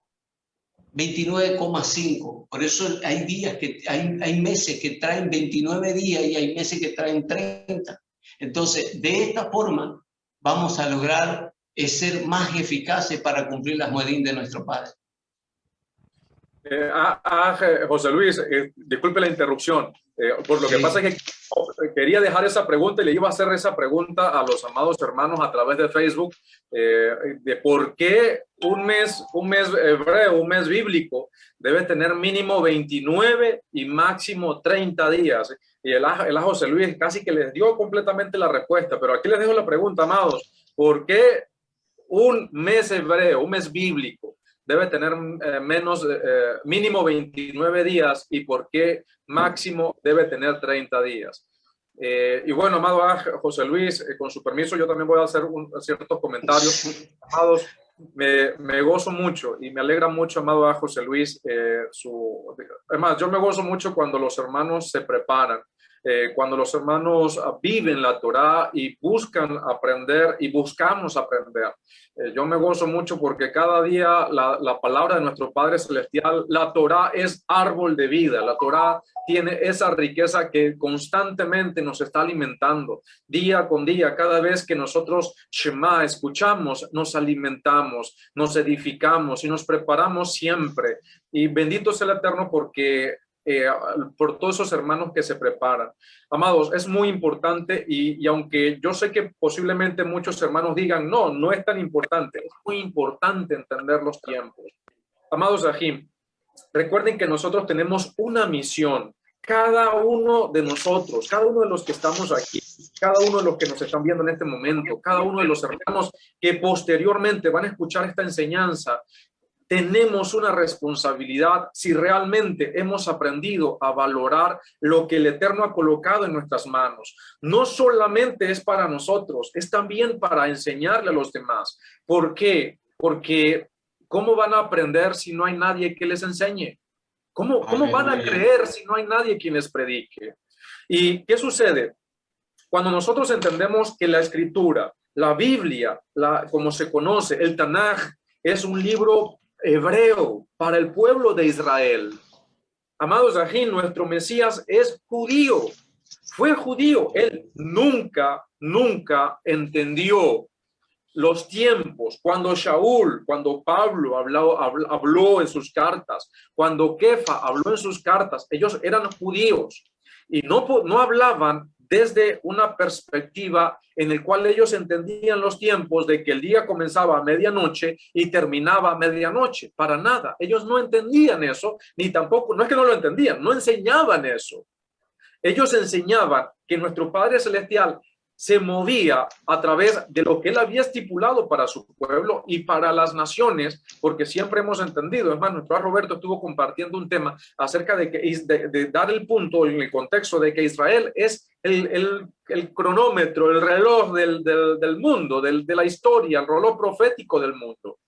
29,5. Por eso hay días hay meses que traen 29 días y hay meses que traen 30. Entonces, de esta forma vamos a lograr ser más eficaces para cumplir las moedín de nuestro Padre. José Luis, disculpe la interrupción. Por lo que pasa es que quería dejar esa pregunta y le iba a hacer esa pregunta a los amados hermanos a través de Facebook, de por qué un mes hebreo, un mes bíblico, debe tener mínimo 29 y máximo 30 días. Y el José Luis casi que les dio completamente la respuesta, pero aquí les dejo la pregunta, amados. ¿Por qué un mes hebreo, un mes bíblico, debe tener mínimo 29 días y por qué máximo debe tener 30 días? Y bueno, amado José Luis, con su permiso, yo también voy a hacer ciertos comentarios. Amados, me gozo mucho y me alegra mucho, amado José Luis. Además, yo me gozo mucho cuando los hermanos se preparan. Cuando los hermanos viven la Torá y buscan aprender y buscamos aprender. Yo me gozo mucho porque cada día la palabra de nuestro Padre Celestial, la Torá es árbol de vida. La Torá tiene esa riqueza que constantemente nos está alimentando día con día. Cada vez que nosotros Shema escuchamos, nos alimentamos, nos edificamos y nos preparamos siempre. Y bendito sea el Eterno porque por todos esos hermanos que se preparan. Amados, es muy importante y aunque yo sé que posiblemente muchos hermanos digan, no es tan importante, es muy importante entender los tiempos. Amados Ajim, recuerden que nosotros tenemos una misión, cada uno de nosotros, cada uno de los que estamos aquí, cada uno de los que nos están viendo en este momento, cada uno de los hermanos que posteriormente van a escuchar esta enseñanza, tenemos una responsabilidad si realmente hemos aprendido a valorar lo que el Eterno ha colocado en nuestras manos. No solamente es para nosotros, es también para enseñarle a los demás. ¿Por qué? Porque ¿cómo van a aprender si no hay nadie que les enseñe? ¿Cómo van a creer si no hay nadie quien les predique? ¿Y qué sucede? Cuando nosotros entendemos que la Escritura, la Biblia, como se conoce, el Tanaj, es un libro hebreo para el pueblo de Israel. Amados Ajín, nuestro Mesías es judío, fue judío. Él nunca entendió los tiempos. Cuando Pablo habló en sus cartas, cuando Kefa habló en sus cartas, ellos eran judíos y no hablaban desde una perspectiva en el cual ellos entendían los tiempos de que el día comenzaba a medianoche y terminaba a medianoche. Para nada. Ellos no entendían eso, ni tampoco, no es que no lo entendían, no enseñaban eso. Ellos enseñaban que nuestro Padre Celestial se movía a través de lo que él había estipulado para su pueblo y para las naciones, porque siempre hemos entendido, es más, nuestro Roberto estuvo compartiendo un tema acerca de dar el punto en el contexto de que Israel es el cronómetro, el reloj del mundo, de la historia, el reloj profético del mundo.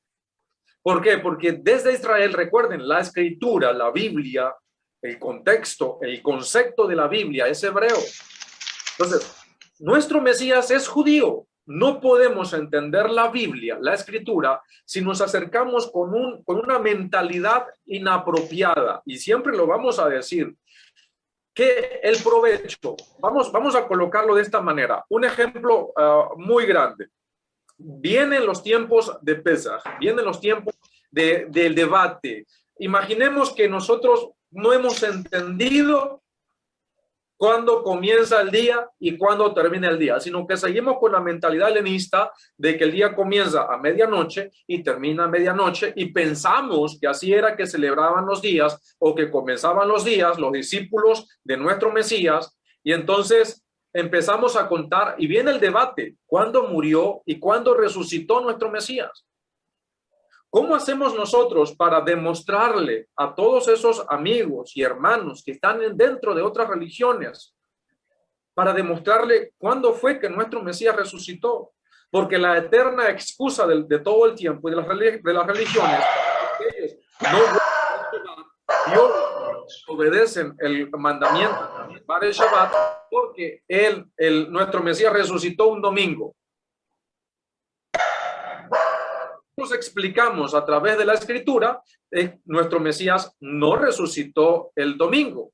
¿Por qué? Porque desde Israel, recuerden, la escritura, la Biblia, el contexto, el concepto de la Biblia es hebreo. Entonces, nuestro Mesías es judío. No podemos entender la Biblia, la escritura, si nos acercamos con una mentalidad inapropiada. Y siempre lo vamos a decir, que el provecho, vamos a colocarlo de esta manera. Un ejemplo muy grande. Vienen los tiempos de Pesaj, vienen los tiempos del debate. Imaginemos que nosotros no hemos entendido cuándo comienza el día y cuándo termina el día, sino que seguimos con la mentalidad helenista de que el día comienza a medianoche y termina a medianoche y pensamos que así era que celebraban los días o que comenzaban los días los discípulos de nuestro Mesías, y entonces empezamos a contar y viene el debate, ¿cuándo murió y cuándo resucitó nuestro Mesías? ¿Cómo hacemos nosotros para demostrarle a todos esos amigos y hermanos que están dentro de otras religiones, para demostrarle cuándo fue que nuestro Mesías resucitó? Porque la eterna excusa de todo el tiempo y de las religiones es que ellos no obedecen el mandamiento para el Shabbat porque nuestro Mesías resucitó un domingo. Nos explicamos a través de la escritura, nuestro Mesías no resucitó el domingo.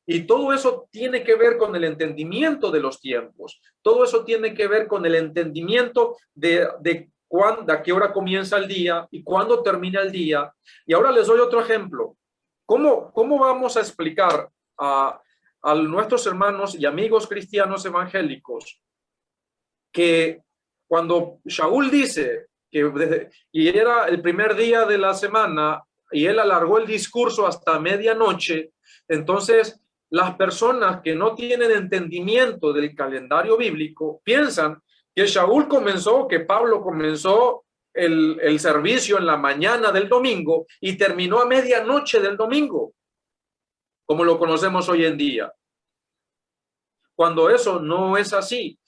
Y todo eso tiene que ver con el entendimiento de los tiempos. Todo eso tiene que ver con el entendimiento de cuándo, a qué hora comienza el día y cuándo termina el día. Y ahora les doy otro ejemplo. ¿Cómo vamos a explicar a nuestros hermanos y amigos cristianos evangélicos que cuando Shaul dice y era el primer día de la semana y él alargó el discurso hasta medianoche, entonces las personas que no tienen entendimiento del calendario bíblico piensan que Shaul comenzó, que Pablo comenzó el servicio en la mañana del domingo y terminó a medianoche del domingo, como lo conocemos hoy en día, cuando eso no es así.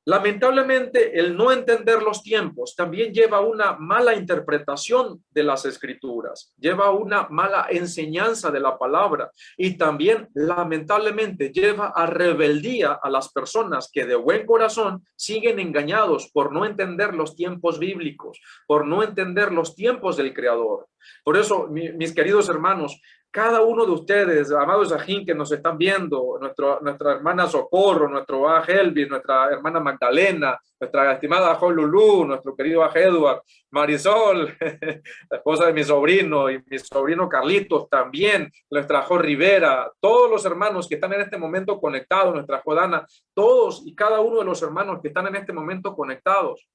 Lamentablemente, el no entender los tiempos también lleva a una mala interpretación de las escrituras, lleva a una mala enseñanza de la palabra y también, lamentablemente, lleva a rebeldía a las personas que de buen corazón siguen engañados por no entender los tiempos bíblicos, por no entender los tiempos del Creador. Por eso, mis queridos hermanos, cada uno de ustedes, amados Ajín, que nos están viendo, nuestra hermana Socorro, nuestro Aj Elvis, nuestra hermana Magdalena, nuestra estimada Aj Lulú, nuestro querido Aj Eduard, Marisol, la esposa de mi sobrino, y mi sobrino Carlitos también, nuestra Aj Rivera, todos los hermanos que están en este momento conectados, nuestra Jodana, todos y cada uno de los hermanos que están en este momento conectados.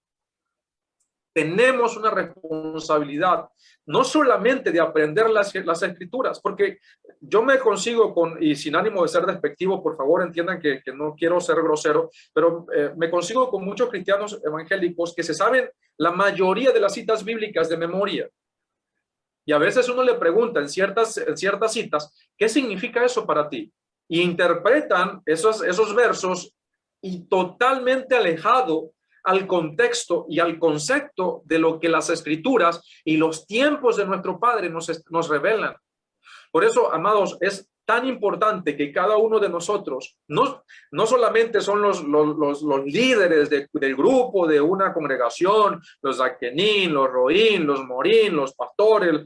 Tenemos una responsabilidad, no solamente de aprender las escrituras, porque yo me consigo y sin ánimo de ser despectivo, por favor entiendan que no quiero ser grosero, pero me consigo con muchos cristianos evangélicos que se saben la mayoría de las citas bíblicas de memoria. Y a veces uno le pregunta en ciertas citas, ¿qué significa eso para ti? Y interpretan esos versos y totalmente alejado al contexto y al concepto de lo que las escrituras y los tiempos de nuestro Padre nos revelan. Por eso, amados, es tan importante que cada uno de nosotros, no solamente son los líderes del grupo, de una congregación, los Zaquenín, los Roín, los Morín, los pastores,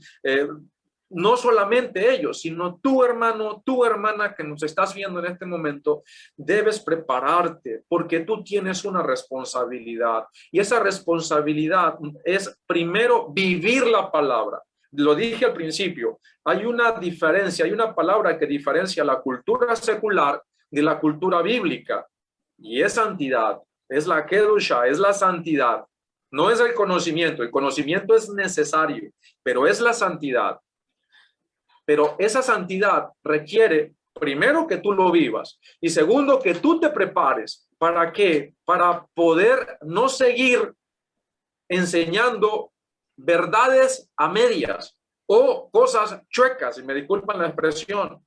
no solamente ellos, sino tu hermano, tu hermana que nos estás viendo en este momento, debes prepararte porque tú tienes una responsabilidad. Y esa responsabilidad es primero vivir la palabra. Lo dije al principio, hay una diferencia, hay una palabra que diferencia la cultura secular de la cultura bíblica. Y es santidad, es la kedusha, es la santidad. No es el conocimiento es necesario, pero es la santidad. Pero esa santidad requiere, primero, que tú lo vivas, y segundo, que tú te prepares. ¿Para qué? Para poder no seguir enseñando verdades a medias o cosas chuecas, y me disculpan la expresión.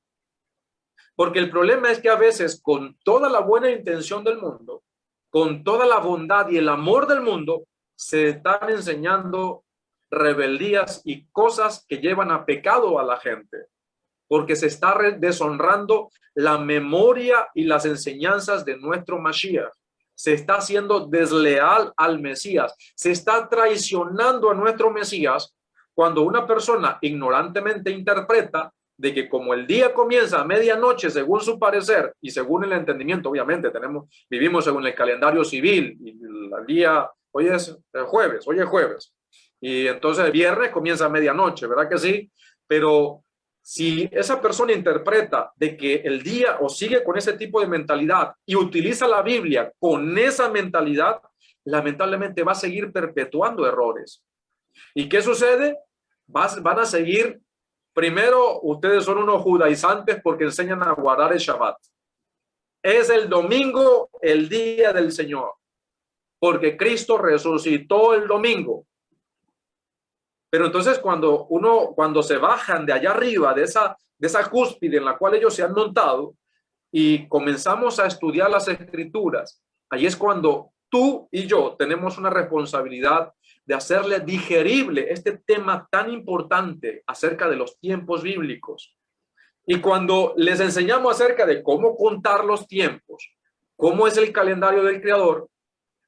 Porque el problema es que a veces, con toda la buena intención del mundo, con toda la bondad y el amor del mundo, se están enseñando rebeldías y cosas que llevan a pecado a la gente, porque se está deshonrando la memoria y las enseñanzas de nuestro Mashiach. Se está haciendo desleal al Mesías, se está traicionando a nuestro Mesías cuando una persona ignorantemente interpreta de que como el día comienza a medianoche según su parecer y según el entendimiento, obviamente vivimos según el calendario civil, y el día, hoy es jueves, y entonces el viernes comienza a medianoche, ¿verdad que sí? Pero si esa persona interpreta de que el día, o sigue con ese tipo de mentalidad y utiliza la Biblia con esa mentalidad, lamentablemente va a seguir perpetuando errores. ¿Y qué sucede? Van a seguir. Primero, ustedes son unos judaizantes porque enseñan a guardar el Shabbat. Es el domingo el día del Señor, porque Cristo resucitó el domingo. Pero entonces cuando se bajan de allá arriba, de esa cúspide en la cual ellos se han montado, y comenzamos a estudiar las escrituras, ahí es cuando tú y yo tenemos una responsabilidad de hacerle digerible este tema tan importante acerca de los tiempos bíblicos. Y cuando les enseñamos acerca de cómo contar los tiempos, cómo es el calendario del Creador,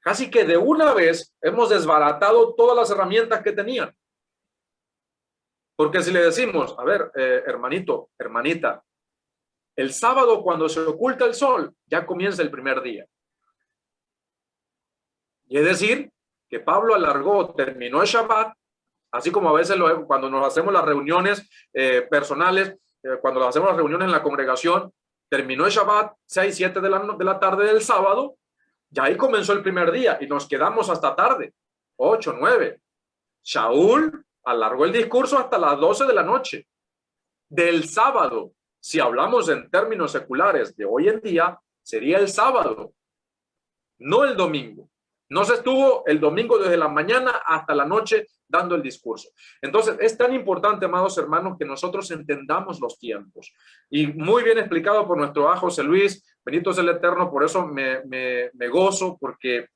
casi que de una vez hemos desbaratado todas las herramientas que tenían. Porque si le decimos, a ver, hermanito, hermanita, el sábado cuando se oculta el sol, ya comienza el primer día. Y es decir, que Pablo terminó el Shabbat, así como a veces cuando nos hacemos las reuniones personales, cuando nos hacemos las reuniones en la congregación, terminó el Shabbat 6, 7 de la tarde del sábado, ya ahí comenzó el primer día y nos quedamos hasta tarde, 8, 9. Shaul alargó el discurso hasta las 12 de la noche del sábado. Si hablamos en términos seculares de hoy en día, sería el sábado, no el domingo. No se estuvo el domingo desde la mañana hasta la noche dando el discurso. Entonces, es tan importante, amados hermanos, que nosotros entendamos los tiempos. Y muy bien explicado por nuestro José Luis, bendito es el Eterno, por eso me gozo, porque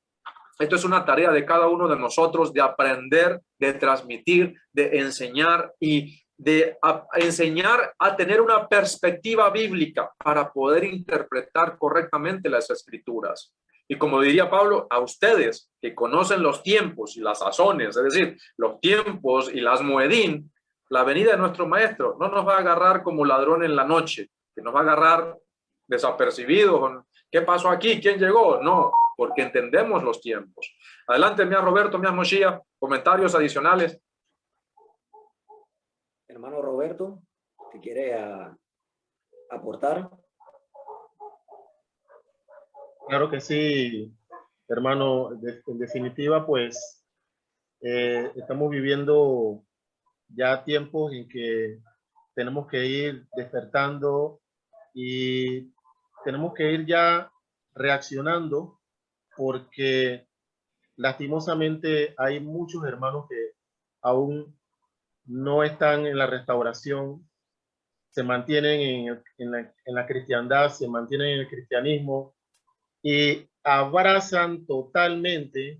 esto es una tarea de cada uno de nosotros, de aprender, de transmitir, de enseñar y de enseñar a tener una perspectiva bíblica para poder interpretar correctamente las escrituras. Y como diría Pablo, a ustedes que conocen los tiempos y las sazones, es decir, los tiempos y las moedín, la venida de nuestro maestro no nos va a agarrar como ladrón en la noche, que nos va a agarrar desapercibidos. ¿Qué pasó aquí? ¿Quién llegó? No, porque entendemos los tiempos. Adelante, mía Roberto, mía Moshia, comentarios adicionales. Hermano Roberto, si quiere aportar. Claro que sí, hermano. En definitiva, pues estamos viviendo ya tiempos en que tenemos que ir despertando y tenemos que ir ya reaccionando, porque lastimosamente hay muchos hermanos que aún no están en la restauración, se mantienen en la cristiandad, se mantienen en el cristianismo y abrazan totalmente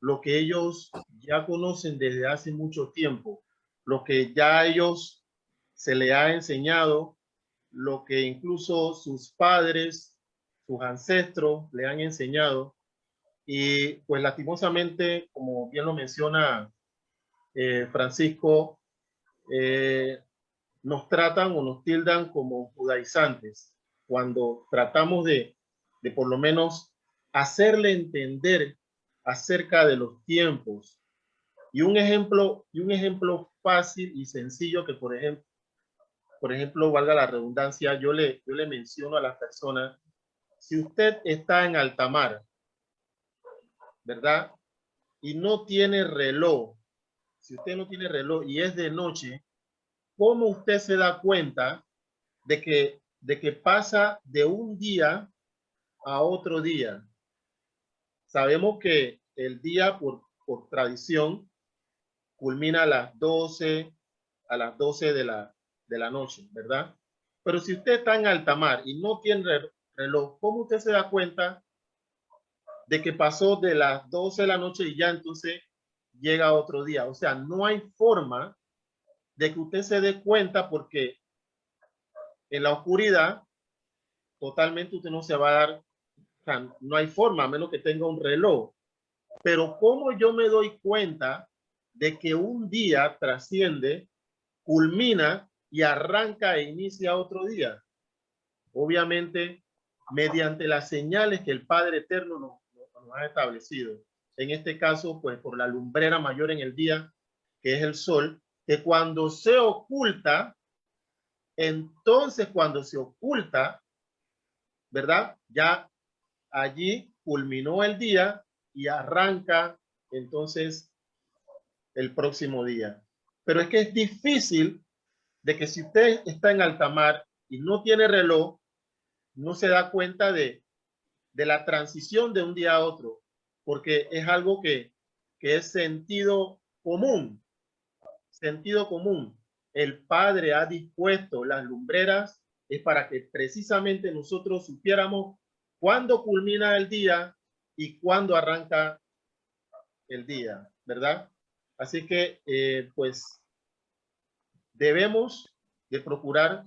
lo que ellos ya conocen desde hace mucho tiempo, lo que ya a ellos se les ha enseñado, lo que incluso sus padres, sus ancestros le han enseñado. Y pues lastimosamente, como bien lo menciona Francisco, nos tratan o nos tildan como judaizantes cuando tratamos de por lo menos hacerle entender acerca de los tiempos. Y un ejemplo fácil y sencillo que, por ejemplo, por ejemplo, valga la redundancia, yo le menciono a las personas, si usted está en alta mar, ¿verdad? Y no tiene reloj, si usted no tiene reloj y es de noche, ¿cómo usted se da cuenta de que pasa de un día a otro día? Sabemos que el día, por tradición, culmina a las 12 de la noche, ¿verdad? Pero si usted está en alta mar y no tiene reloj, ¿cómo usted se da cuenta de que pasó de las 12 de la noche y ya entonces llega otro día? O sea, no hay forma de que usted se dé cuenta, porque en la oscuridad totalmente usted no se va a dar, o sea, no hay forma a menos que tenga un reloj. Pero ¿cómo yo me doy cuenta de que un día trasciende, culmina y arranca e inicia otro día? Obviamente, mediante las señales que el Padre Eterno nos ha establecido. En este caso, pues por la lumbrera mayor en el día, que es el sol, que cuando se oculta, entonces cuando se oculta, ¿verdad? Ya allí culminó el día y arranca entonces el próximo día. Pero es que es difícil de que si usted está en alta mar y no tiene reloj, no se da cuenta de la transición de un día a otro, porque es algo que es sentido común, sentido común. El Padre ha dispuesto las lumbreras, es para que precisamente nosotros supiéramos cuándo culmina el día y cuándo arranca el día, ¿verdad? Así que, pues, debemos de procurar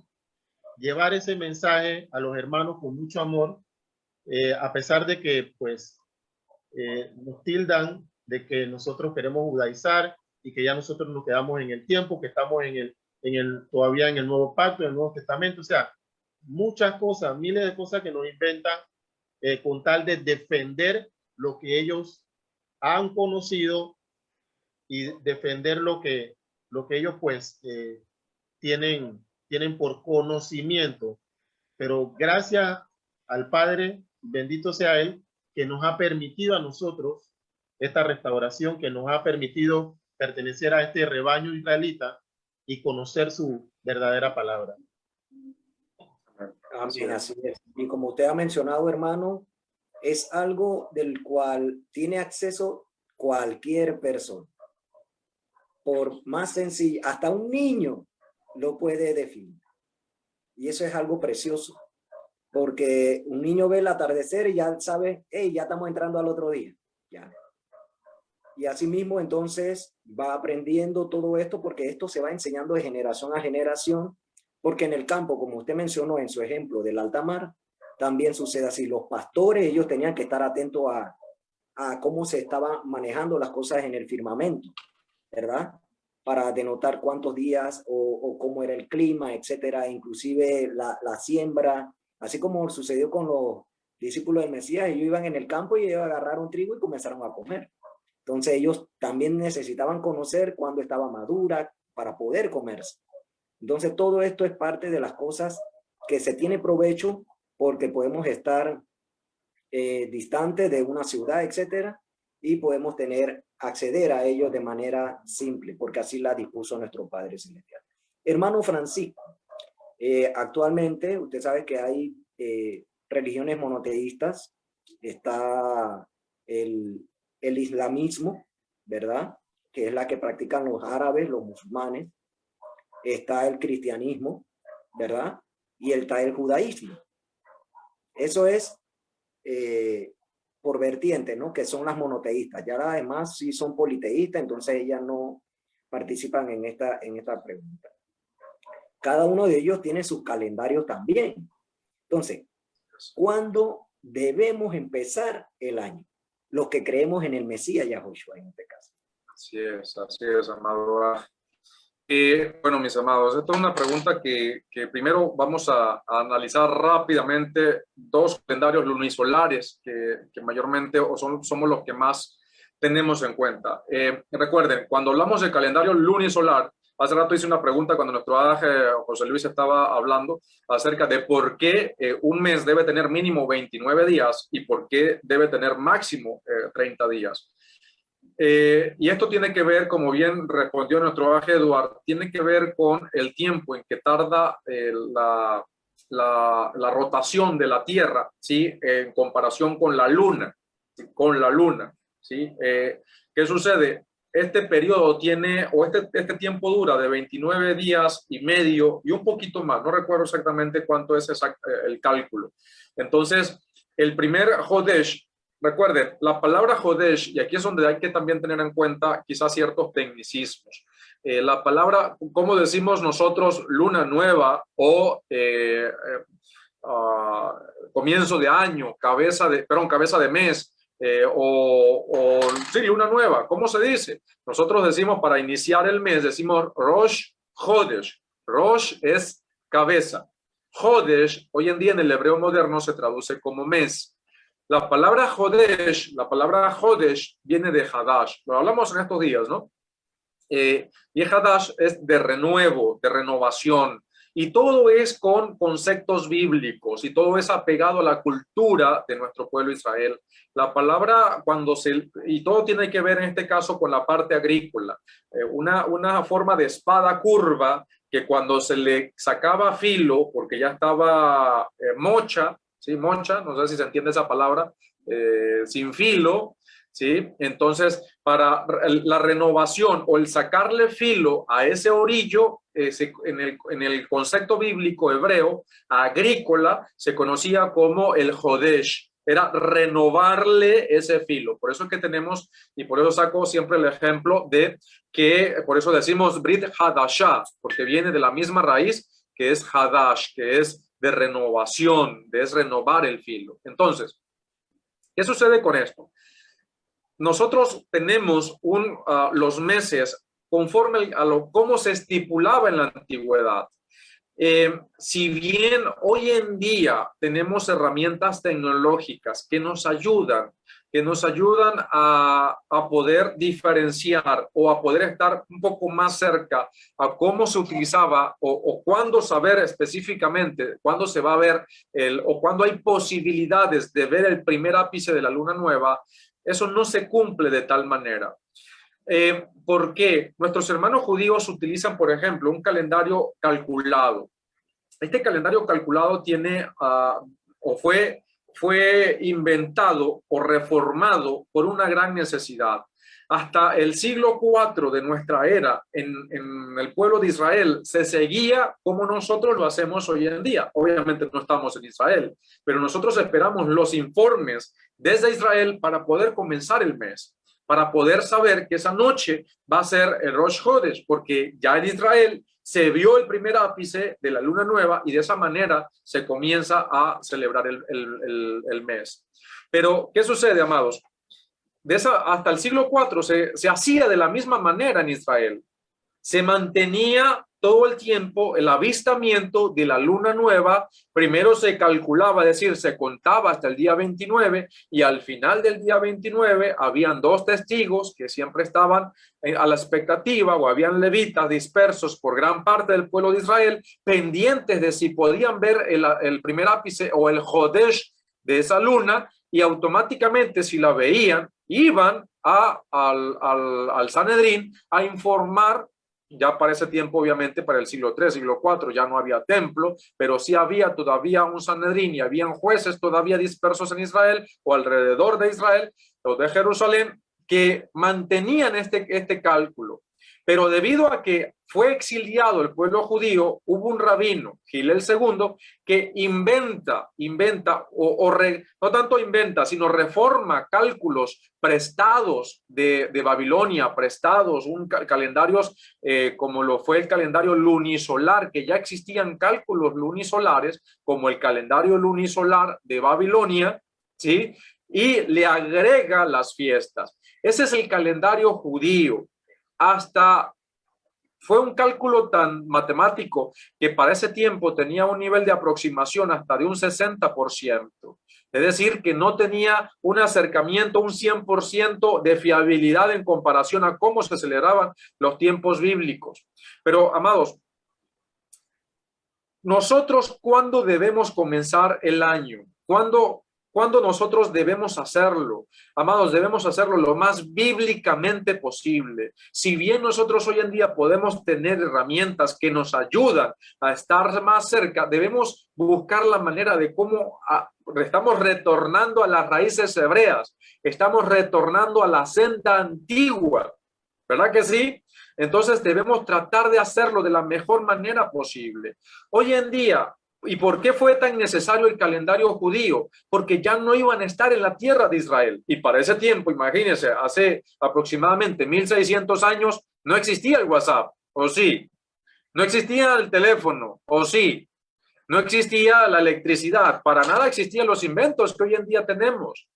llevar ese mensaje a los hermanos con mucho amor, a pesar de que, pues, nos tildan de que nosotros queremos judaizar y que ya nosotros nos quedamos en el tiempo, que estamos todavía en el Nuevo Pacto, en el Nuevo Testamento. O sea, muchas cosas, miles de cosas que nos inventan con tal de defender lo que ellos han conocido y defender lo que ellos pues tienen por conocimiento. Pero gracias al Padre, bendito sea Él, que nos ha permitido a nosotros esta restauración, que nos ha permitido pertenecer a este rebaño israelita y conocer su verdadera palabra. Amén, así es. Y como usted ha mencionado, hermano, es algo del cual tiene acceso cualquier persona. Por más sencillo, hasta un niño lo puede definir. Y eso es algo precioso, porque un niño ve el atardecer y ya sabe, hey, ya estamos entrando al otro día. Ya. Y así mismo entonces va aprendiendo todo esto, porque esto se va enseñando de generación a generación, porque en el campo, como usted mencionó en su ejemplo del alta mar, también sucede así. Los pastores, ellos tenían que estar atentos a cómo se estaban manejando las cosas en el firmamento, ¿verdad? Para denotar cuántos días o cómo era el clima, etcétera, inclusive la siembra, así como sucedió con los discípulos del Mesías. Ellos iban en el campo y ellos agarraron trigo y comenzaron a comer. Entonces ellos también necesitaban conocer cuándo estaba madura para poder comerse. Entonces todo esto es parte de las cosas que se tiene provecho, porque podemos estar distantes de una ciudad, etcétera, y podemos acceder a ellos de manera simple, porque así la dispuso nuestro Padre Celestial. Hermano Francisco, actualmente usted sabe que hay religiones monoteístas. Está el islamismo, ¿verdad? Que es la que practican los árabes, los musulmanes. Está el cristianismo, ¿verdad? Y está el judaísmo. Eso es por vertiente, ¿no? Que son las monoteístas. Ya además sí son politeístas, entonces ellas no participan en esta pregunta. Cada uno de ellos tiene sus calendarios también. Entonces, ¿cuándo debemos empezar el año? Los que creemos en el Mesías Yahushua en este caso. Así es, amado. Bueno, mis amados, esta es una pregunta que primero vamos a analizar rápidamente. Dos calendarios lunisolares que mayormente somos los que más tenemos en cuenta. Recuerden, cuando hablamos del calendario lunisolar, Hace rato hice una pregunta cuando nuestro Adaje José Luis estaba hablando acerca de por qué un mes debe tener mínimo 29 días y por qué debe tener máximo 30 días. Y esto tiene que ver, como bien respondió nuestro Adaje Eduardo, tiene que ver con el tiempo en que tarda la rotación de la Tierra, ¿sí? En comparación con la Luna, ¿sí? ¿Qué sucede? Este periodo tiene, o este tiempo dura de 29 días y medio y un poquito más, no recuerdo exactamente cuánto es el cálculo. Entonces, el primer Hodesh, recuerden, la palabra Hodesh, y aquí es donde hay que también tener en cuenta quizás ciertos tecnicismos. La palabra, como decimos nosotros, luna nueva o comienzo de año, cabeza de mes, sí, luna nueva, ¿cómo se dice? Nosotros decimos para iniciar el mes, decimos Rosh Hodesh. Rosh es cabeza. Hodesh, hoy en día en el hebreo moderno se traduce como mes. La palabra Hodesh viene de Hadash. Lo hablamos en estos días, ¿no? Y Hadash es de renuevo, de renovación. Y todo es con conceptos bíblicos y todo es apegado a la cultura de nuestro pueblo Israel. La palabra y todo tiene que ver en este caso con la parte agrícola. Una forma de espada curva que cuando se le sacaba filo, porque ya estaba mocha, ¿sí? Mocha, no sé si se entiende esa palabra, sin filo, ¿sí? Entonces, para la renovación o el sacarle filo a ese orillo, en el concepto bíblico hebreo, agrícola, se conocía como el Hodesh. Era renovarle ese filo. Por eso es que tenemos, y por eso saco siempre el ejemplo de que, por eso decimos Brit Hadashah, porque viene de la misma raíz que es Hadash, que es de renovación, es renovar el filo. Entonces, ¿qué sucede con esto? Nosotros tenemos los meses conforme cómo se estipulaba en la antigüedad. Si bien hoy en día tenemos herramientas tecnológicas que nos ayudan a poder diferenciar o a poder estar un poco más cerca a cómo se utilizaba o cuándo saber específicamente, cuándo se va a ver o cuándo hay posibilidades de ver el primer ápice de la luna nueva, eso no se cumple de tal manera. ¿Por qué? Nuestros hermanos judíos utilizan, por ejemplo, un calendario calculado. Este calendario calculado tiene fue inventado o reformado por una gran necesidad. Hasta el siglo IV de nuestra era, en el pueblo de Israel, se seguía como nosotros lo hacemos hoy en día. Obviamente no estamos en Israel, pero nosotros esperamos los informes desde Israel para poder comenzar el mes, para poder saber que esa noche va a ser el Rosh Hodesh, porque ya en Israel se vio el primer ápice de la luna nueva y de esa manera se comienza a celebrar el mes. Pero, ¿qué sucede, amados? Hasta el siglo IV se hacía de la misma manera en Israel. Se mantenía todo el tiempo el avistamiento de la luna nueva. Primero se calculaba, es decir, se contaba hasta el día 29 y al final del día 29 habían 2 testigos que siempre estaban a la expectativa, o habían levitas dispersos por gran parte del pueblo de Israel pendientes de si podían ver el primer ápice o el Hodesh de esa luna, y automáticamente si la veían iban al Sanedrín a informar. Ya para ese tiempo, obviamente, para el siglo III, siglo IV, ya no había templo, pero sí había todavía un Sanedrín y habían jueces todavía dispersos en Israel o alrededor de Israel o de Jerusalén que mantenían este cálculo. Pero debido a que fue exiliado el pueblo judío, hubo un rabino, Gilel II, que no tanto inventa, sino reforma cálculos prestados de Babilonia, calendarios como lo fue el calendario lunisolar, que ya existían cálculos lunisolares, como el calendario lunisolar de Babilonia, ¿sí? Y le agrega las fiestas. Ese es el calendario judío. Hasta Fue un cálculo tan matemático que para ese tiempo tenía un nivel de aproximación hasta de un 60%. Es decir, que no tenía un acercamiento, un 100% de fiabilidad en comparación a cómo se celebraban los tiempos bíblicos. Pero, amados, nosotros, ¿cuándo debemos comenzar el año? ¿Cuándo nosotros debemos hacerlo? Amados, debemos hacerlo lo más bíblicamente posible. Si bien nosotros hoy en día podemos tener herramientas que nos ayudan a estar más cerca, debemos buscar la manera de cómo estamos retornando a las raíces hebreas, estamos retornando a la senda antigua, ¿verdad que sí? Entonces debemos tratar de hacerlo de la mejor manera posible. Hoy en día, ¿y por qué fue tan necesario el calendario judío? Porque ya no iban a estar en la tierra de Israel. Y para ese tiempo, imagínense, hace aproximadamente 1600 años, no existía el WhatsApp, ¿o sí? No existía el teléfono, ¿o sí? No existía la electricidad. Para nada existían los inventos que hoy en día tenemos.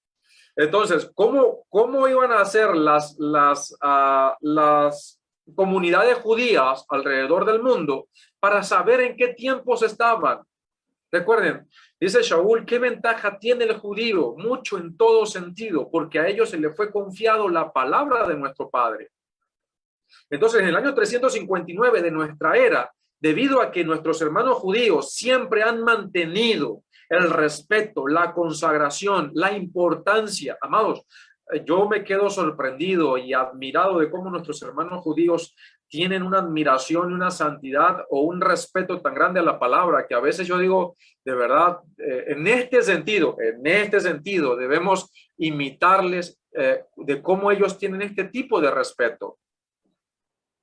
Entonces, ¿cómo iban a hacer las comunidades judías alrededor del mundo para saber en qué tiempos estaban? Recuerden, dice Shaul, ¿qué ventaja tiene el judío? Mucho en todo sentido, porque a ellos se le fue confiado la palabra de nuestro Padre. Entonces, en el año 359 de nuestra era, debido a que nuestros hermanos judíos siempre han mantenido el respeto, la consagración, la importancia, amados, yo me quedo sorprendido y admirado de cómo nuestros hermanos judíos tienen una admiración y una santidad o un respeto tan grande a la palabra que a veces yo digo, de verdad, en este sentido debemos imitarles de cómo ellos tienen este tipo de respeto.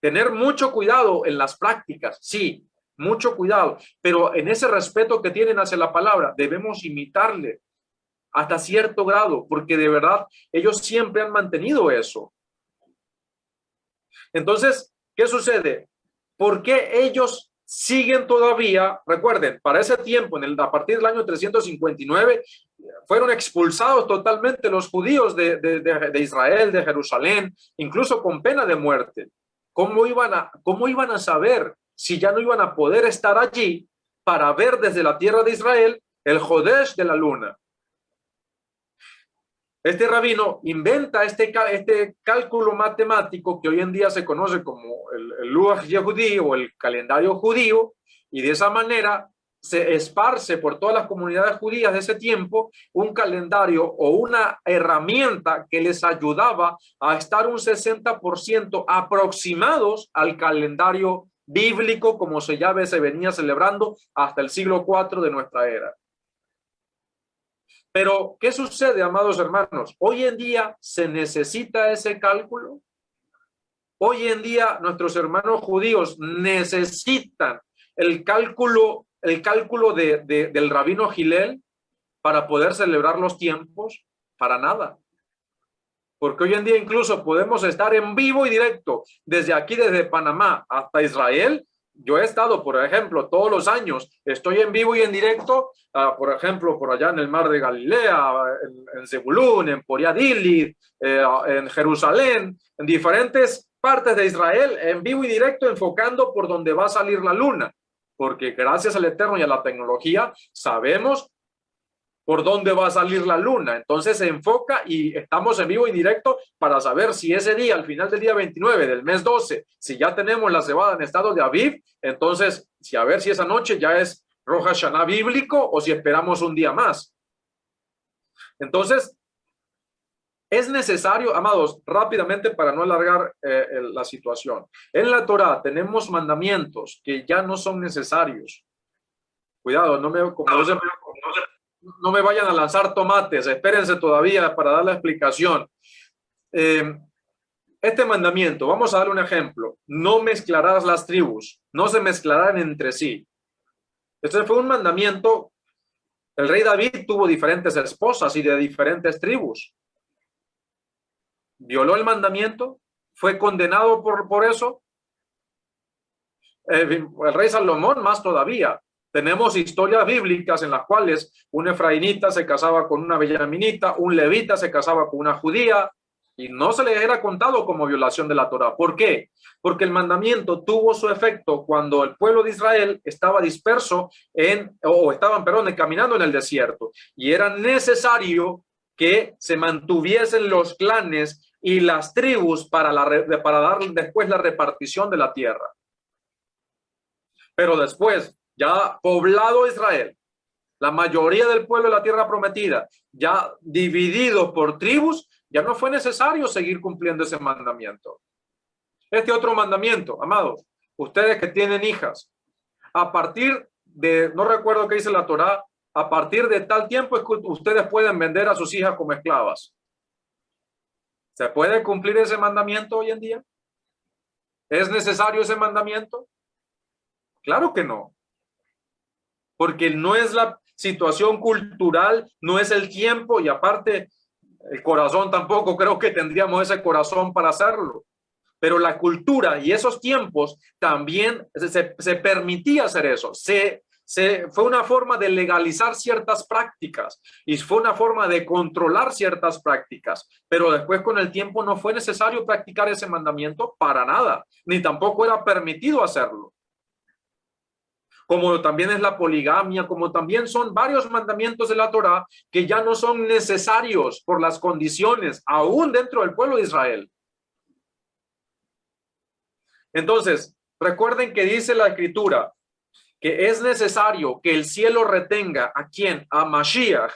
Tener mucho cuidado en las prácticas, sí, mucho cuidado, pero en ese respeto que tienen hacia la palabra debemos imitarle hasta cierto grado, porque de verdad ellos siempre han mantenido eso. Entonces, ¿qué sucede? ¿Por qué ellos siguen todavía? Recuerden, para ese tiempo, a partir del año 359, fueron expulsados totalmente los judíos de Israel, de Jerusalén, incluso con pena de muerte. ¿Cómo iban a saber si ya no iban a poder estar allí para ver desde la tierra de Israel el Jodesh de la luna? Este rabino inventa este cálculo matemático que hoy en día se conoce como el Luach Yehudí o el calendario judío, y de esa manera se esparce por todas las comunidades judías de ese tiempo un calendario o una herramienta que les ayudaba a estar un 60% aproximados al calendario bíblico como se venía celebrando hasta el siglo IV de nuestra era. Pero, ¿qué sucede, amados hermanos? Hoy en día se necesita ese cálculo. Hoy en día nuestros hermanos judíos necesitan el cálculo del rabino Hillel para poder celebrar los tiempos. Para nada. Porque hoy en día incluso podemos estar en vivo y directo desde aquí, desde Panamá hasta Israel. Yo he estado, por ejemplo, todos los años, estoy en vivo y en directo, por ejemplo, por allá en el mar de Galilea, en Zebulún, en Poriadilid, en Jerusalén, en diferentes partes de Israel, en vivo y directo, enfocando por donde va a salir la luna. Porque gracias al Eterno y a la tecnología, sabemos por dónde va a salir la luna. Entonces se enfoca y estamos en vivo y directo para saber si ese día, al final del día 29 del mes 12, si ya tenemos la cebada en estado de Aviv, entonces a ver si esa noche ya es Rosh Hashanah bíblico o si esperamos un día más. Entonces, es necesario, amados, rápidamente para no alargar la situación. En la Torá tenemos mandamientos que ya no son necesarios. Cuidado, no me vayan a lanzar tomates, espérense todavía para dar la explicación. Este mandamiento, vamos a darle un ejemplo: no mezclarás las tribus, no se mezclarán entre sí. Este fue un mandamiento. El rey David tuvo diferentes esposas y de diferentes tribus. Violó el mandamiento, fue condenado por eso. El rey Salomón más todavía. Tenemos historias bíblicas en las cuales un efraínita se casaba con una benjaminita, un levita se casaba con una judía, y no se les era contado como violación de la Torá. ¿Por qué? Porque el mandamiento tuvo su efecto cuando el pueblo de Israel estaba disperso estaban caminando en el desierto, y era necesario que se mantuviesen los clanes y las tribus para dar después la repartición de la tierra. Pero después, ya poblado Israel, la mayoría del pueblo de la tierra prometida, ya divididos por tribus, ya no fue necesario seguir cumpliendo ese mandamiento. Este otro mandamiento, amados, ustedes que tienen hijas, a partir de, no recuerdo qué dice la Torá, a partir de tal tiempo es que ustedes pueden vender a sus hijas como esclavas. ¿Se puede cumplir ese mandamiento hoy en día? ¿Es necesario ese mandamiento? Claro que no. Porque no es la situación cultural, no es el tiempo, y aparte el corazón tampoco creo que tendríamos ese corazón para hacerlo. Pero la cultura y esos tiempos también se permitía hacer eso. Fue una forma de legalizar ciertas prácticas y fue una forma de controlar ciertas prácticas. Pero después, con el tiempo, no fue necesario practicar ese mandamiento para nada, ni tampoco era permitido hacerlo. Como también es la poligamia, como también son varios mandamientos de la Torá que ya no son necesarios por las condiciones, aún dentro del pueblo de Israel. Entonces, recuerden que dice la Escritura que es necesario que el cielo retenga ¿a quién? A Mashiach.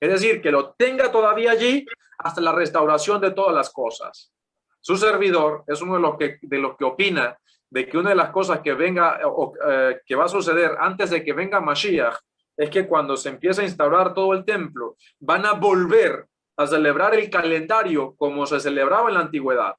Es decir, que lo tenga todavía allí hasta la restauración de todas las cosas. Su servidor es uno de los que opina de que una de las cosas que que va a suceder antes de que venga Mashiach es que cuando se empiece a instaurar todo el templo, van a volver a celebrar el calendario como se celebraba en la antigüedad.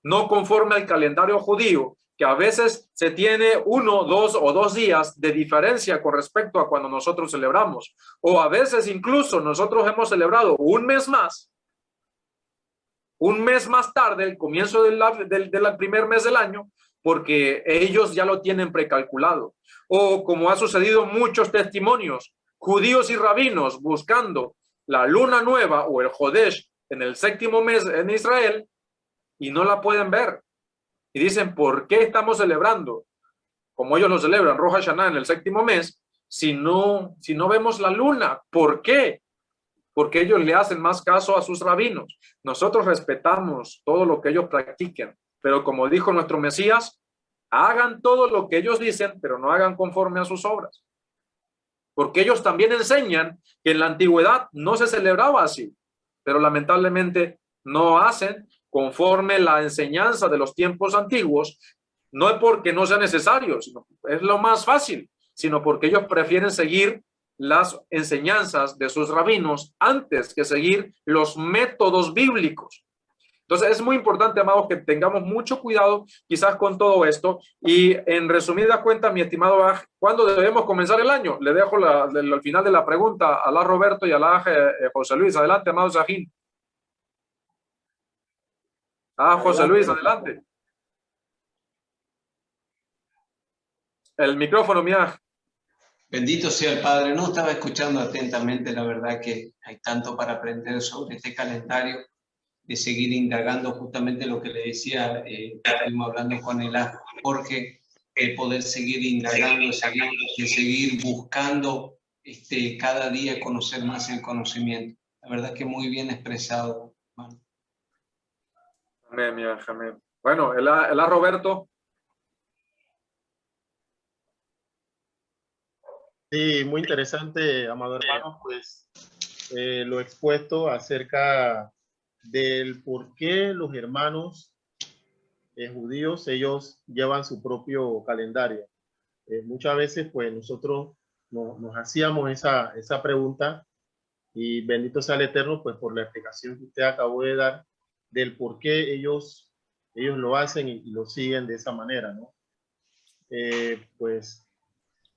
No conforme al calendario judío, que a veces se tiene 1, 2 o 2 días de diferencia con respecto a cuando nosotros celebramos. O a veces incluso nosotros hemos celebrado un mes más tarde, el comienzo del primer mes del año, porque ellos ya lo tienen precalculado. O como ha sucedido muchos testimonios, judíos y rabinos buscando la luna nueva o el Jodesh en el 7º mes en Israel, y no la pueden ver. Y dicen, ¿por qué estamos celebrando, como ellos lo celebran, Rosh Hashanah en el 7º mes, si no vemos la luna? ¿Por qué? Porque ellos le hacen más caso a sus rabinos. Nosotros respetamos todo lo que ellos practiquen, pero como dijo nuestro Mesías, hagan todo lo que ellos dicen, pero no hagan conforme a sus obras. Porque ellos también enseñan que en la antigüedad no se celebraba así, pero lamentablemente no hacen conforme la enseñanza de los tiempos antiguos, no es porque no sea necesario, sino es lo más fácil, sino porque ellos prefieren seguir las enseñanzas de sus rabinos antes que seguir los métodos bíblicos. Entonces es muy importante, amados, que tengamos mucho cuidado quizás con todo esto. Y en resumida cuenta, mi estimado Aj, ¿cuándo debemos comenzar el año? Le dejo al final de la pregunta a la Roberto y a la José Luis. Adelante, amado Sajín. José Luis, adelante. El micrófono, mía. Bendito sea el Padre. No estaba escuchando atentamente, la verdad que hay tanto para aprender sobre este calendario, de seguir indagando justamente lo que le decía, estuvimos hablando con el Jorge, poder seguir indagando, de seguir buscando cada día conocer más el conocimiento. La verdad que muy bien expresado, hermano. Amén, mi ángel, amén. Bueno, el Roberto. Sí, muy interesante, amado hermano, pues lo expuesto acerca del por qué los hermanos judíos, ellos llevan su propio calendario. Muchas veces, pues nosotros nos hacíamos esa pregunta, y bendito sea el Eterno, pues por la explicación que usted acabó de dar del por qué ellos lo hacen y lo siguen de esa manera, ¿no? Pues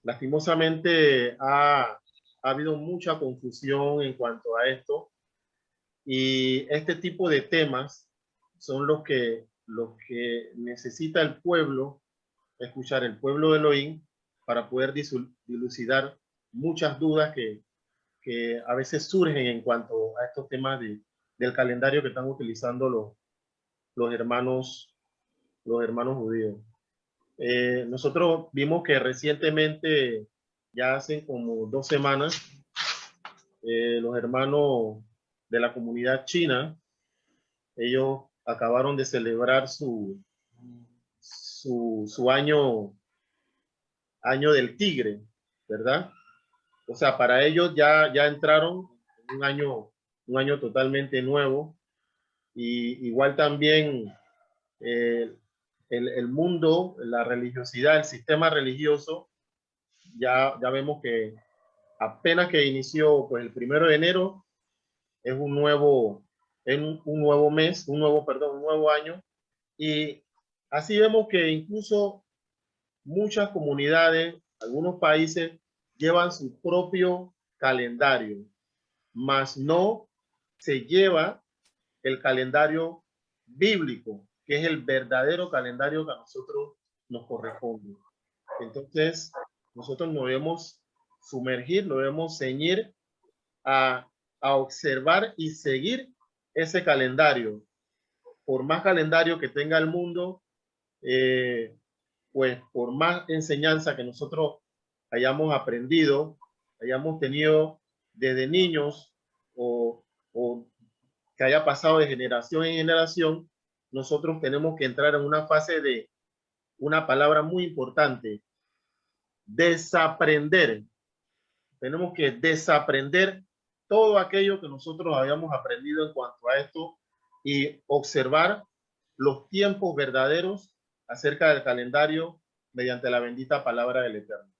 lastimosamente ha habido mucha confusión en cuanto a esto, y este tipo de temas son los que necesita el pueblo escuchar, el pueblo de Elohim, para poder dilucidar muchas dudas que a veces surgen en cuanto a estos temas del calendario que están utilizando los hermanos judíos. Nosotros vimos que recientemente, ya hace como 2 semanas, los hermanos de la comunidad china, ellos acabaron de celebrar su año del tigre, ¿verdad? O sea, para ellos ya entraron un año totalmente nuevo. Y igual también el mundo, la religiosidad, el sistema religioso, ya vemos que apenas que inició pues el 1 de enero, es un nuevo mes, un nuevo año. Y así vemos que incluso muchas comunidades, algunos países llevan su propio calendario, mas no se lleva el calendario bíblico, que es el verdadero calendario que a nosotros nos corresponde. Entonces, nosotros nos debemos sumergir, nos debemos ceñir a observar y seguir ese calendario. Por más calendario que tenga el mundo, pues por más enseñanza que nosotros hayamos aprendido, hayamos tenido desde niños o que haya pasado de generación en generación, nosotros tenemos que entrar en una fase de una palabra muy importante: desaprender. Tenemos que desaprender todo aquello que nosotros habíamos aprendido en cuanto a esto y observar los tiempos verdaderos acerca del calendario mediante la bendita palabra del Eterno.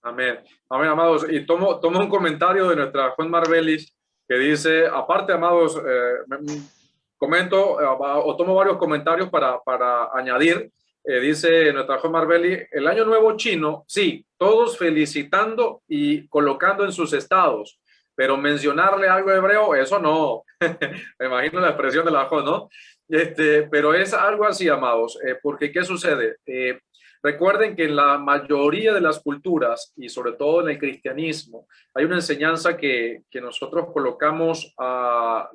Amén. Amén, amados. Y tomo un comentario de nuestra Juan Marbelis que dice, aparte, amados, comento o tomo varios comentarios para añadir. Dice nuestra Juan Marbelli, el año nuevo chino, sí, todos felicitando y colocando en sus estados, pero mencionarle algo hebreo, eso no. Me imagino la expresión de la Juan, ¿no? Pero es algo así, amados, porque ¿qué sucede? Recuerden que en la mayoría de las culturas y sobre todo en el cristianismo hay una enseñanza que nosotros colocamos a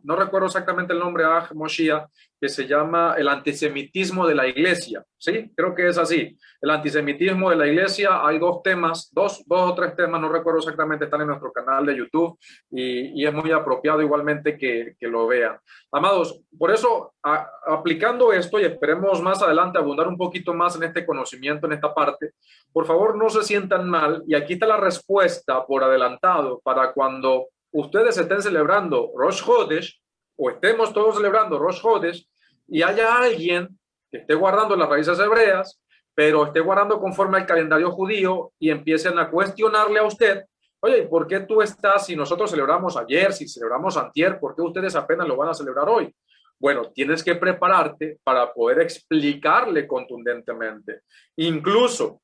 no recuerdo exactamente el nombre, a Moshiach, que se llama el antisemitismo de la iglesia. Sí, creo que es así. El antisemitismo de la iglesia, hay dos temas, dos o tres temas, no recuerdo exactamente, están en nuestro canal de YouTube y es muy apropiado igualmente que lo vean. Amados, por eso aplicando esto y esperemos más adelante abundar un poquito más en este conocimiento, en esta parte, por favor no se sientan mal y aquí está la respuesta por adelantado para cuando ustedes estén celebrando Rosh Hodesh o estemos todos celebrando Rosh Hodesh y haya alguien que esté guardando las raíces hebreas, pero esté guardando conforme al calendario judío y empiecen a cuestionarle a usted, oye, ¿por qué tú estás, si nosotros celebramos ayer, si celebramos antier, por qué ustedes apenas lo van a celebrar hoy? Bueno, tienes que prepararte para poder explicarle contundentemente. Incluso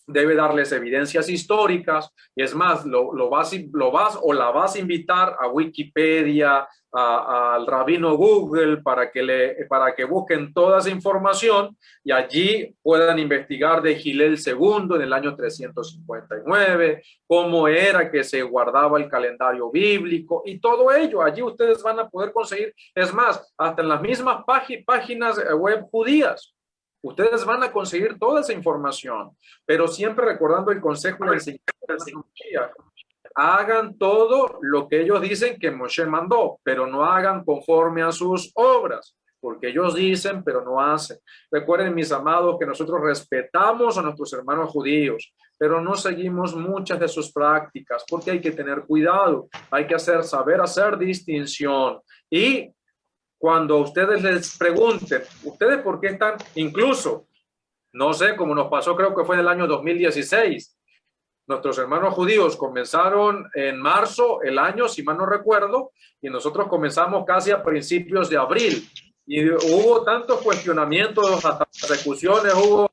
debe darles evidencias históricas, y es más, lo vas o la vas a invitar a Wikipedia, al rabino Google, para que busquen toda esa información y allí puedan investigar de Gilel II en el año 359, cómo era que se guardaba el calendario bíblico y todo ello. Allí ustedes van a poder conseguir, es más, hasta en las mismas páginas web judías. Ustedes van a conseguir toda esa información, pero siempre recordando el consejo de enseñanza. Hagan todo lo que ellos dicen que Moshe mandó, pero no hagan conforme a sus obras, porque ellos dicen, pero no hacen. Recuerden, mis amados, que nosotros respetamos a nuestros hermanos judíos, pero no seguimos muchas de sus prácticas, porque hay que tener cuidado, hay que saber hacer distinción. Y cuando ustedes les pregunten, ¿ustedes por qué están? Incluso, no sé, como nos pasó, creo que fue en el año 2016, nuestros hermanos judíos comenzaron en marzo el año, si mal no recuerdo, y nosotros comenzamos casi a principios de abril. Y hubo tantos cuestionamientos, hasta persecuciones hubo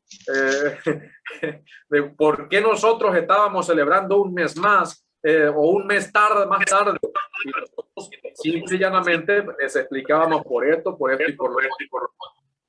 de por qué nosotros estábamos celebrando un mes más o un mes más tarde. Y nosotros simple y llanamente les explicábamos por esto y por lo otro.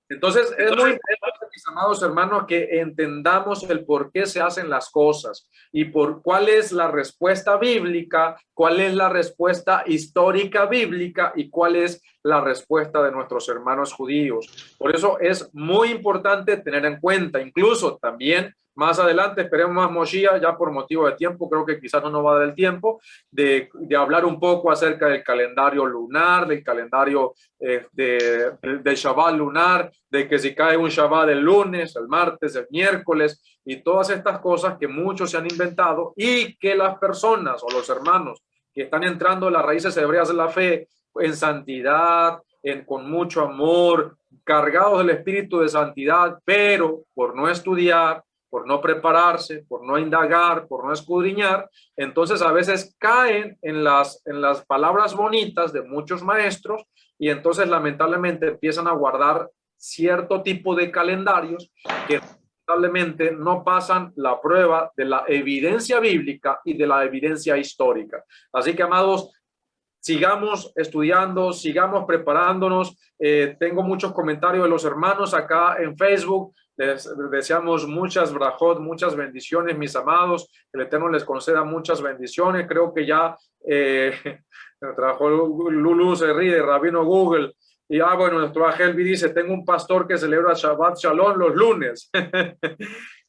Entonces, es muy importante, mis amados hermanos, que entendamos el por qué se hacen las cosas y por cuál es la respuesta bíblica, cuál es la respuesta histórica bíblica y cuál es la respuesta de nuestros hermanos judíos. Por eso es muy importante tener en cuenta, incluso también más adelante, esperemos más Moshiach, ya por motivo de tiempo, creo que quizás no nos va a dar el tiempo de hablar un poco acerca del calendario lunar, del calendario del Shabbat lunar, de que si cae un Shabbat el lunes, el martes, el miércoles, y todas estas cosas que muchos se han inventado y que las personas o los hermanos que están entrando en las raíces hebreas de la fe en santidad, con mucho amor, cargados del espíritu de santidad, pero por no estudiar, por no prepararse, por no indagar, por no escudriñar, entonces a veces caen en las palabras bonitas de muchos maestros y entonces lamentablemente empiezan a guardar cierto tipo de calendarios que lamentablemente no pasan la prueba de la evidencia bíblica y de la evidencia histórica. Así que, amados, sigamos estudiando, sigamos preparándonos. Tengo muchos comentarios de los hermanos acá en Facebook. Les deseamos muchas brajot, muchas bendiciones, mis amados. El Eterno les conceda muchas bendiciones. Creo que ya trajo Lulu, se ríe, Rabino Google. Y bueno, nuestro Agelvi dice, tengo un pastor que celebra Shabbat Shalom los lunes.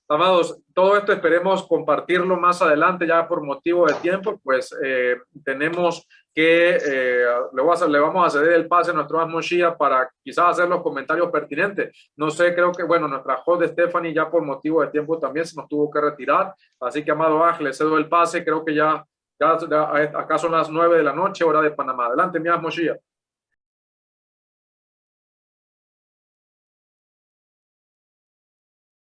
Amados, todo esto esperemos compartirlo más adelante, ya por motivo de tiempo, pues tenemos que, le vamos a ceder el pase a nuestro Moshiach para quizás hacer los comentarios pertinentes. No sé, creo que, bueno, nuestra host de Stephanie ya por motivo de tiempo también se nos tuvo que retirar, así que, amado Aj, le cedo el pase, creo que ya acá son las 9 de la noche, hora de Panamá. Adelante, mi Moshiach.